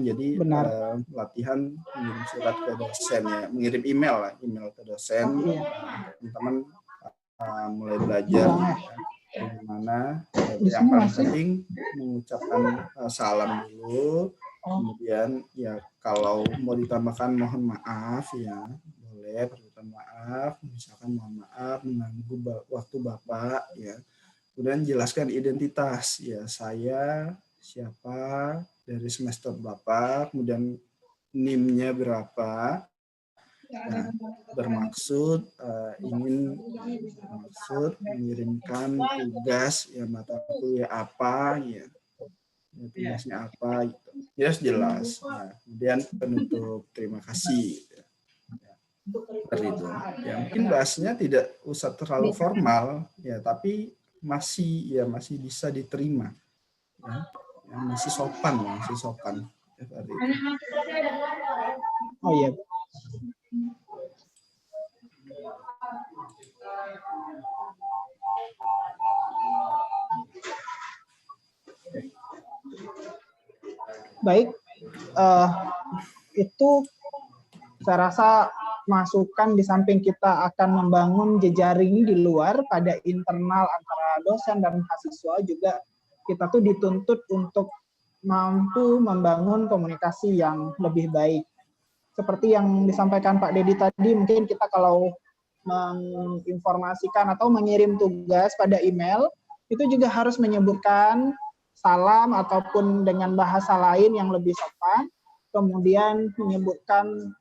S4: Jadi latihan mengirim surat ke dosen ya, mengirim email ke dosen. Teman-teman mulai belajar bagaimana. Yang paling penting mengucapkan salam dulu, kemudian ya kalau mau ditambahkan mohon maaf ya, boleh permintaan maaf, misalkan mohon maaf mengganggu waktu Bapak ya. Kemudian jelaskan identitas ya, saya siapa, dari semester berapa, kemudian NIM-nya berapa. Nah, bermaksud mengirimkan tugas ya, mata kuliah apa ya, tugasnya apa gitu. Jelas. Nah, kemudian penutup terima kasih. Seperti itu. Ya, mungkin bahasnya tidak usah terlalu formal ya, tapi masih bisa diterima. Ya, masih sopan. Seperti itu.
S7: Oh iya. Baik, itu saya rasa masukan di samping kita akan membangun jejaring di luar pada internal antara dosen dan mahasiswa, juga kita tuh dituntut untuk mampu membangun komunikasi yang lebih baik. Seperti yang disampaikan Pak Dedi tadi, mungkin kita kalau menginformasikan atau mengirim tugas pada email, itu juga harus menyebutkan salam ataupun dengan bahasa lain yang lebih sopan, kemudian menyebutkan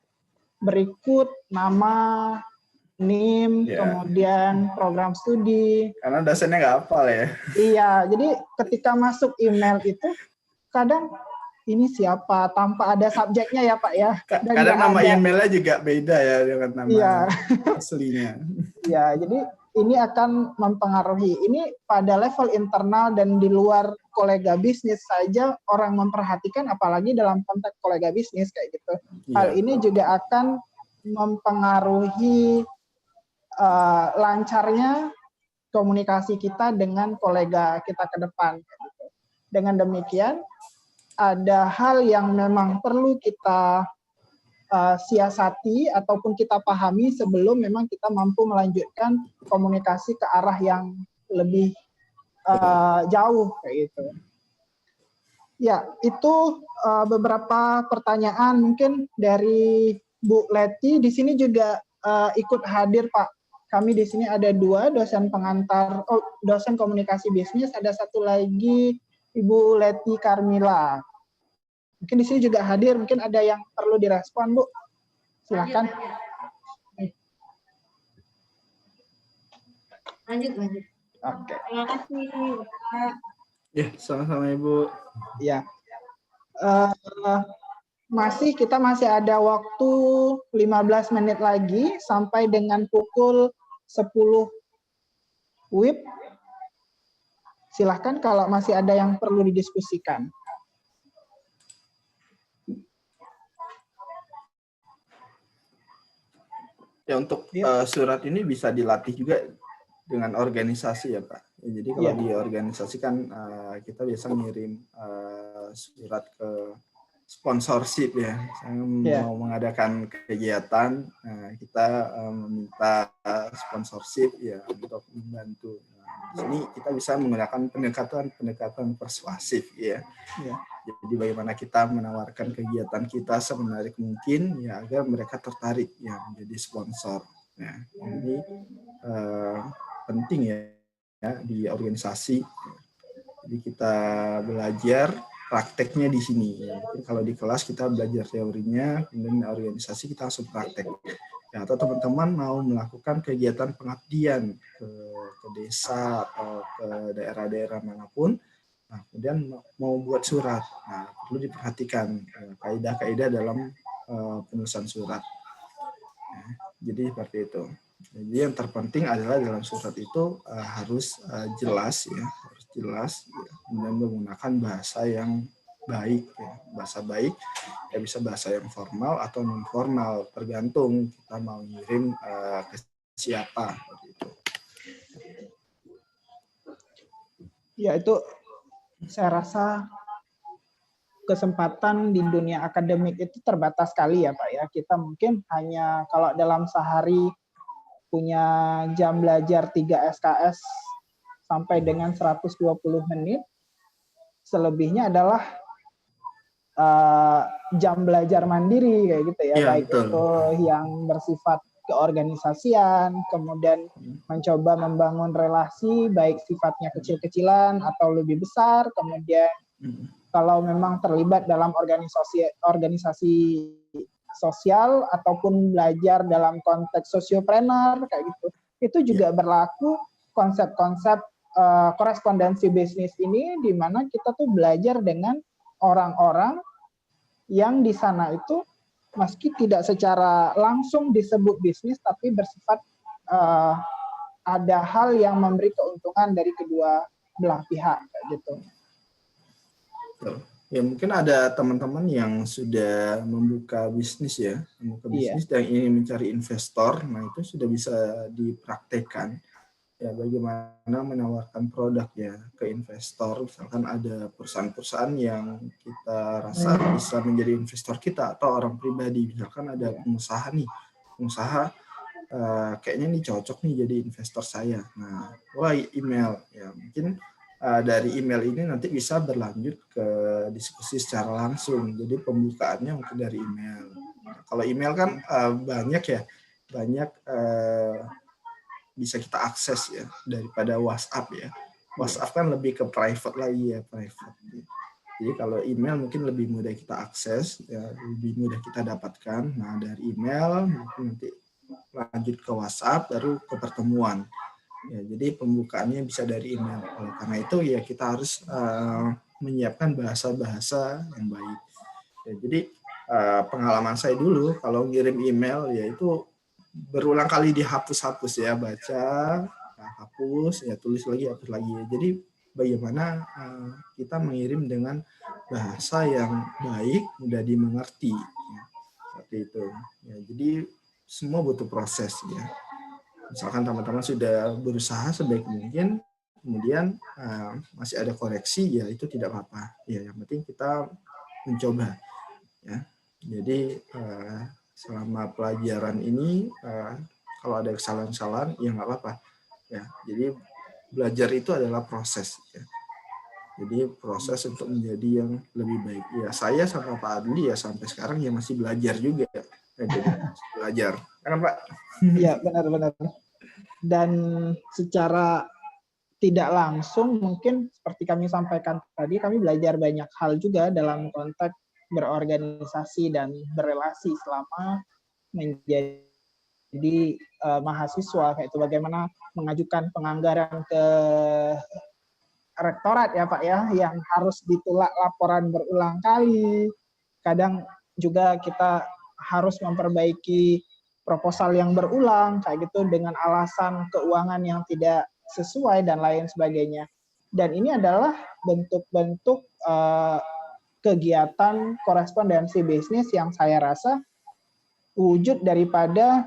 S7: berikut nama, NIM, kemudian program studi.
S4: Karena dosennya nggak hafal ya.
S7: Iya, jadi ketika masuk email itu kadang ini siapa tanpa ada subjeknya ya Pak ya. Dan
S4: kadang nama emailnya juga beda ya dengan nama aslinya.
S7: Iya, jadi ini akan mempengaruhi. Ini pada level internal dan di luar kolega bisnis saja orang memperhatikan, apalagi dalam konteks kolega bisnis kayak gitu. Hal ini juga akan mempengaruhi lancarnya komunikasi kita dengan kolega kita ke depan. Dengan demikian, ada hal yang memang perlu kita siasati ataupun kita pahami sebelum memang kita mampu melanjutkan komunikasi ke arah yang lebih jauh kayak gitu. Ya, itu beberapa pertanyaan mungkin dari Bu Leti. Di sini juga ikut hadir Pak kami di sini ada 2 dosen pengantar, dosen komunikasi bisnis, ada satu lagi Ibu Leti Carmila. Mungkin di sini juga hadir, mungkin ada yang perlu direspon, Bu. Silakan.
S11: Lanjut.
S7: Oke.
S11: Terima kasih, Bapak.
S4: Ya, sama-sama Ibu.
S7: Ya. Kita masih ada waktu 15 menit lagi sampai dengan pukul 10 WIB. Silahkan kalau masih ada yang perlu didiskusikan.
S4: Ya, untuk surat ini bisa dilatih juga dengan organisasi ya Pak. Ya, jadi kalau di organisasi kan kita biasa ngirim surat ke sponsorship ya. Saya mau mengadakan kegiatan, kita meminta sponsorship ya untuk membantu. Di sini kita bisa menggunakan pendekatan persuasif ya. Jadi bagaimana kita menawarkan kegiatan kita semenarik mungkin ya agar mereka tertarik ya menjadi sponsor. Ya, jadi penting ya di organisasi. Jadi kita belajar prakteknya di sini. Ya. Mungkin kalau di kelas kita belajar teorinya, kemudian di organisasi kita langsung praktek. Ya, atau teman-teman mau melakukan kegiatan pengabdian ke desa atau ke daerah-daerah manapun, nah, kemudian mau buat surat, nah, perlu diperhatikan kaidah-kaidah dalam penulisan surat. Ya, jadi seperti itu. Jadi yang terpenting adalah dalam surat itu harus jelas ya, harus jelas ya, dan menggunakan bahasa yang baik ya. Bahasa baik ya bisa bahasa yang formal atau non formal, tergantung kita mau ngirim ke siapa gitu.
S7: Ya, itu saya rasa kesempatan di dunia akademik itu terbatas sekali ya Pak ya. Kita mungkin hanya kalau dalam sehari punya jam belajar 3 SKS sampai dengan 120 menit. Selebihnya adalah jam belajar mandiri kayak gitu ya, baik betul. Itu yang bersifat keorganisasian, kemudian mencoba membangun relasi baik sifatnya kecil-kecilan atau lebih besar, kemudian kalau memang terlibat dalam organisasi sosial ataupun belajar dalam konteks sosiopreneur kayak gitu, itu juga berlaku konsep-konsep korespondensi bisnis ini, di mana kita tuh belajar dengan orang-orang yang di sana itu meski tidak secara langsung disebut bisnis, tapi bersifat ada hal yang memberi keuntungan dari kedua belah pihak gitu.
S4: Ya, mungkin ada teman-teman yang sudah membuka bisnis ya, dan ingin mencari investor, nah itu sudah bisa dipraktekkan. Ya, bagaimana menawarkan produk ya ke investor, misalkan ada perusahaan-perusahaan yang kita rasa bisa menjadi investor kita atau orang pribadi, misalkan ada pengusaha kayaknya nih cocok nih jadi investor saya. Nah, email ya, mungkin dari email ini nanti bisa berlanjut ke diskusi secara langsung. Jadi pembukaannya mungkin dari email. Nah, kalau email kan banyak bisa kita akses ya daripada WhatsApp ya. WhatsApp kan lebih ke private lagi ya, private. Jadi kalau email mungkin lebih mudah kita akses ya, lebih mudah kita dapatkan. Nah, dari email mungkin nanti lanjut ke WhatsApp baru ke pertemuan. Ya, jadi pembukaannya bisa dari email. Oleh karena itu ya kita harus menyiapkan bahasa-bahasa yang baik. Ya, jadi pengalaman saya dulu kalau ngirim email ya itu berulang kali dihapus-hapus ya, baca, hapus, ya tulis lagi, hapus lagi. Jadi bagaimana kita mengirim dengan bahasa yang baik, mudah dimengerti. Ya, seperti itu. Ya, jadi semua butuh proses ya. Misalkan teman-teman sudah berusaha sebaik mungkin, kemudian masih ada koreksi, ya itu tidak apa-apa. Ya, yang penting kita mencoba. Ya, jadi selama pelajaran ini kalau ada kesalahan-kesalahan ya nggak apa-apa ya. Jadi belajar itu adalah proses ya. Jadi proses untuk menjadi yang lebih baik ya. Saya sama Pak Adli ya sampai sekarang ya masih belajar juga ya. Jadi masih belajar kan Pak?
S7: Iya, benar-benar. Dan secara tidak langsung mungkin seperti kami sampaikan tadi, kami belajar banyak hal juga dalam konteks berorganisasi dan berrelasi selama menjadi mahasiswa, kayak itu bagaimana mengajukan penganggaran ke rektorat ya Pak ya, yang harus ditolak laporan berulang kali. Kadang juga kita harus memperbaiki proposal yang berulang kayak gitu dengan alasan keuangan yang tidak sesuai dan lain sebagainya. Dan ini adalah bentuk-bentuk kegiatan korespondensi bisnis yang saya rasa wujud daripada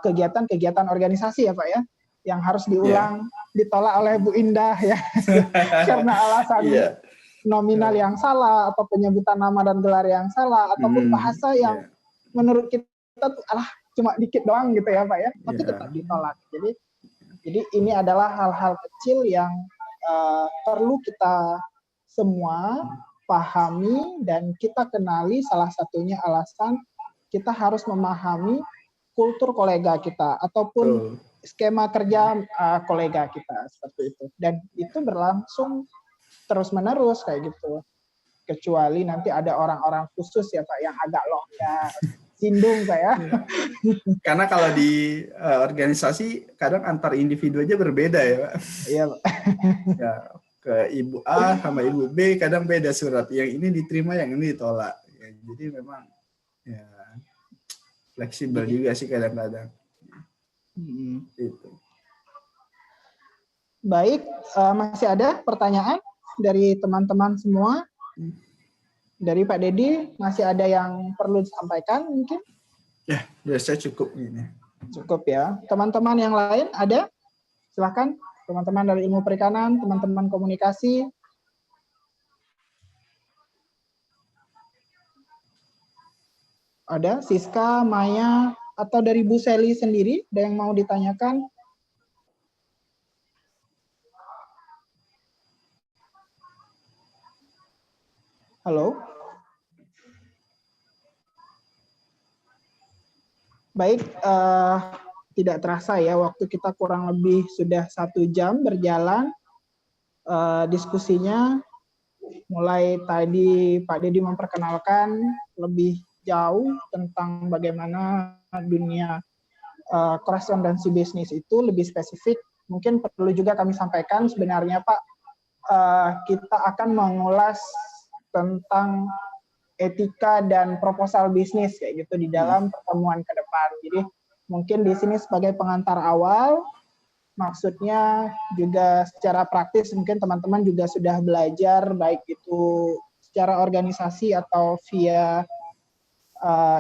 S7: kegiatan-kegiatan organisasi ya Pak ya, yang harus diulang, ditolak oleh Bu Indah ya, karena alasan nominal yang salah, atau penyebutan nama dan gelar yang salah, ataupun bahasa yang menurut kita tuh cuma dikit doang gitu ya Pak ya, tapi tetap ditolak. Jadi ini adalah hal-hal kecil yang perlu kita semua pahami dan kita kenali. Salah satunya alasan kita harus memahami kultur kolega kita ataupun skema kerja kolega kita seperti itu. Dan itu berlangsung terus-menerus kayak gitu. Kecuali nanti ada orang-orang khusus ya Pak yang agak longgar. Sindung saya.
S4: Karena kalau di organisasi kadang antar individu aja berbeda ya Pak.
S7: Iya Pak.
S4: Ya, ke Ibu A sama Ibu B kadang beda surat. Yang ini diterima, yang ini ditolak. Ya, jadi memang ya fleksibel juga sih kadang-kadang. Itu.
S7: Baik, masih ada pertanyaan dari teman-teman semua? Dari Pak Dedi, masih ada yang perlu disampaikan mungkin?
S4: Ya, biasa cukup ini.
S7: Cukup ya. Teman-teman yang lain ada? Silakan. Teman-teman dari ilmu perikanan, teman-teman komunikasi. Ada Siska, Maya, atau dari Bu Seli sendiri, ada yang mau ditanyakan? Halo? Baik, tidak terasa ya, waktu kita kurang lebih sudah 1 jam berjalan diskusinya. Mulai tadi Pak Dedi memperkenalkan lebih jauh tentang bagaimana dunia korespondensi bisnis itu lebih spesifik. Mungkin perlu juga kami sampaikan sebenarnya Pak, kita akan mengulas tentang etika dan proposal bisnis kayak gitu di dalam pertemuan ke depan. Jadi mungkin di sini sebagai pengantar awal, maksudnya juga secara praktis mungkin teman-teman juga sudah belajar baik itu secara organisasi atau via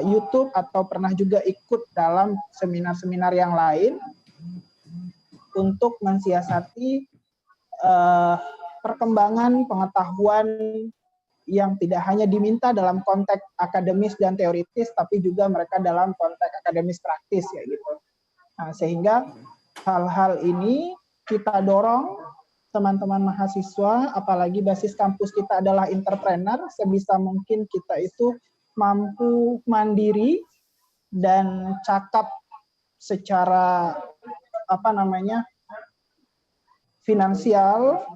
S7: YouTube atau pernah juga ikut dalam seminar-seminar yang lain untuk mensiasati perkembangan pengetahuan yang tidak hanya diminta dalam konteks akademis dan teoritis, tapi juga mereka dalam konteks akademis praktis ya gitu. Nah, sehingga hal-hal ini kita dorong teman-teman mahasiswa, apalagi basis kampus kita adalah entrepreneur, sebisa mungkin kita itu mampu mandiri dan cakap secara finansial,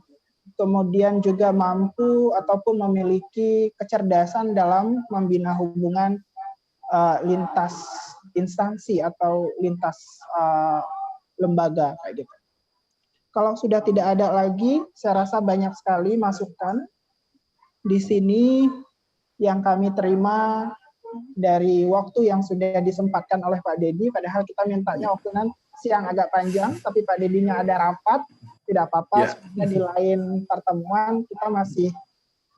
S7: kemudian juga mampu ataupun memiliki kecerdasan dalam membina hubungan lintas instansi atau lintas lembaga kayak gitu. Kalau sudah tidak ada lagi, saya rasa banyak sekali masukan di sini yang kami terima dari waktu yang sudah disempatkan oleh Pak Dedi. Padahal kita mintanya waktu nanti siang agak panjang, tapi Pak Dedinya ada rapat. Tidak apa-apa, di lain pertemuan kita masih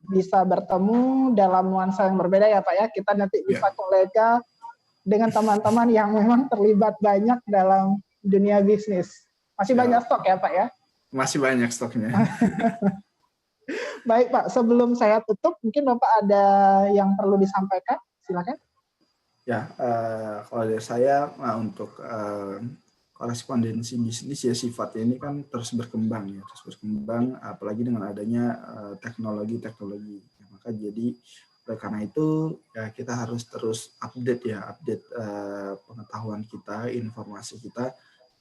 S7: bisa bertemu dalam nuansa yang berbeda ya Pak ya. Kita nanti bisa kolega dengan teman-teman yang memang terlibat banyak dalam dunia bisnis. Masih banyak stok ya Pak ya?
S4: Masih banyak stoknya.
S7: Baik Pak, sebelum saya tutup, mungkin Bapak ada yang perlu disampaikan? Silakan.
S4: Ya, kalau dari saya untuk korespondensi bisnis ya sifatnya ini kan terus berkembang ya, apalagi dengan adanya teknologi. Maka jadi karena itu ya kita harus terus update pengetahuan kita, informasi kita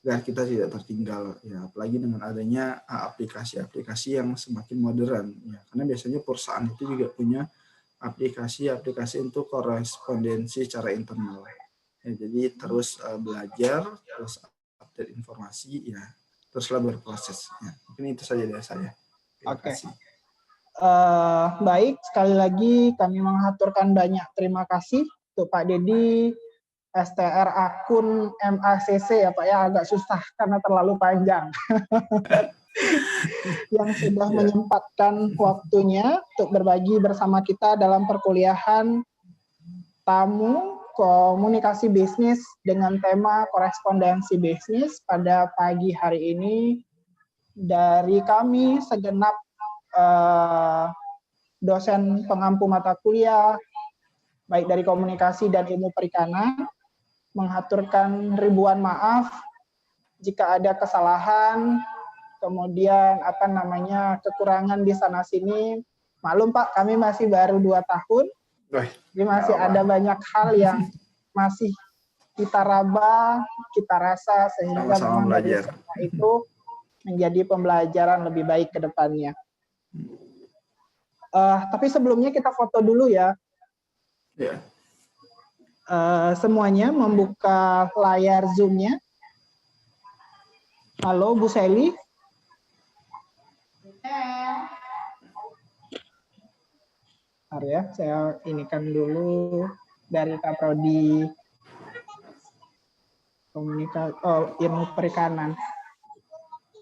S4: agar kita tidak tertinggal ya, apalagi dengan adanya aplikasi-aplikasi yang semakin modern ya, karena biasanya perusahaan itu juga punya aplikasi-aplikasi untuk korespondensi secara internal ya, jadi terus belajar, terus update informasi ya, teruslah berproses ya. Mungkin itu saja dari saya. Terima kasih.
S7: Baik, sekali lagi kami mengaturkan banyak terima kasih untuk Pak Dedi, STR akun MACC ya Pak ya, agak susah karena terlalu panjang. Yang sudah menyempatkan waktunya untuk berbagi bersama kita dalam perkuliahan tamu komunikasi bisnis dengan tema korespondensi bisnis pada pagi hari ini. Dari kami segenap dosen pengampu mata kuliah, baik dari komunikasi dan ilmu perikanan, mengaturkan ribuan maaf jika ada kesalahan, kemudian kekurangan di sana sini. Maklum Pak, kami masih baru 2 tahun, jadi masih ada banyak hal yang masih kita raba, kita rasa, sehingga memang dari semua itu menjadi pembelajaran lebih baik ke depannya. Tapi sebelumnya kita foto dulu ya.
S4: Ya.
S7: Semuanya membuka layar Zoom-nya. Halo Bu Seli. Bentar ya, saya inikan dulu dari Kaprodi Komunikasi Ilmu Perikanan.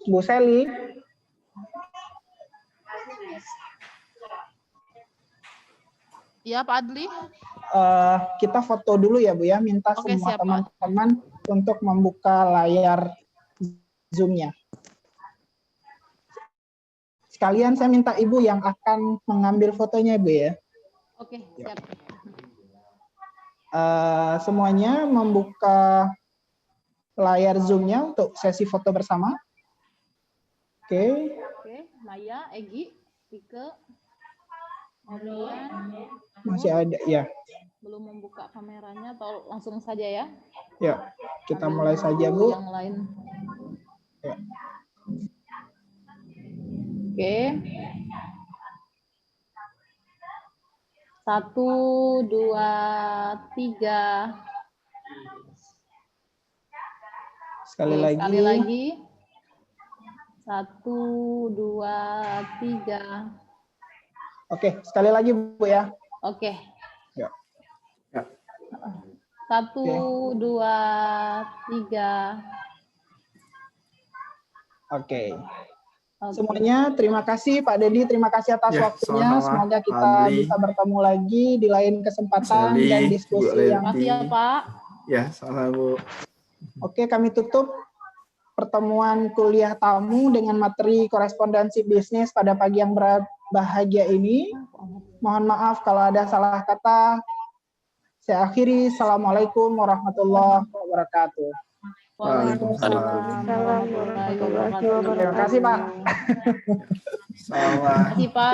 S7: Bu Seli.
S6: Ya Pak Adli.
S7: Kita foto dulu ya Bu ya, minta semua teman-teman untuk membuka layar Zoom-nya. Sekalian saya minta Ibu yang akan mengambil fotonya Bu ya.
S6: Oke, siap.
S7: Semuanya membuka layar Zoom-nya untuk sesi foto bersama. Oke,
S6: Maya, Egi, Ike,
S7: masih ada ya.
S6: Belum membuka kameranya atau langsung saja ya?
S7: Ya, kita mulai saja Bu.
S6: Yang lain.
S7: Ya.
S6: Oke. 1, 2, 3.
S7: Sekali lagi.
S6: Sekali lagi. 1, 2, 3.
S7: Oke, sekali lagi Bu ya.
S6: Oke.
S7: Ya.
S6: 1, 2, 3.
S7: Oke. Semuanya terima kasih Pak Dedi, terima kasih atas waktunya. Semoga kita bisa bertemu lagi di lain kesempatan dan diskusi yang
S6: ya Pak.
S4: Ya, sama Bu.
S7: Oke, kami tutup pertemuan kuliah tamu dengan materi korespondensi bisnis pada pagi yang berbahagia ini. Mohon maaf kalau ada salah kata. Saya akhiri. Assalamualaikum warahmatullahi wabarakatuh.
S4: Waalaikumsalam.
S7: Terima kasih Pak.
S4: Sama.
S6: Terima kasih Pak.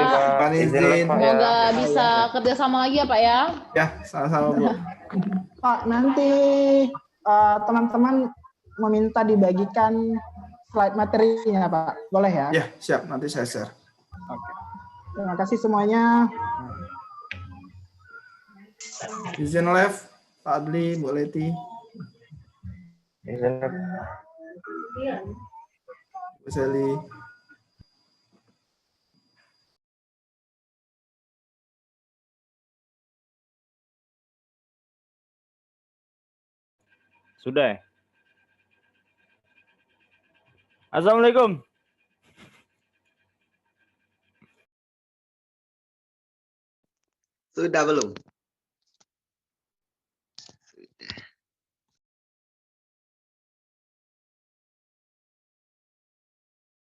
S6: Semoga bisa kerjasama lagi ya Pak ya.
S4: Ya, sama-sama Bu.
S7: Pak, nanti teman-teman meminta dibagikan slide materinya Pak. Boleh ya?
S4: Ya, siap. Nanti saya share.
S7: Oke. Terima kasih semuanya.
S4: Izin live, Pak Adli, Bu Leti. Bu Seli.
S12: Sudah ya? Assalamualaikum.
S13: Sudah belum?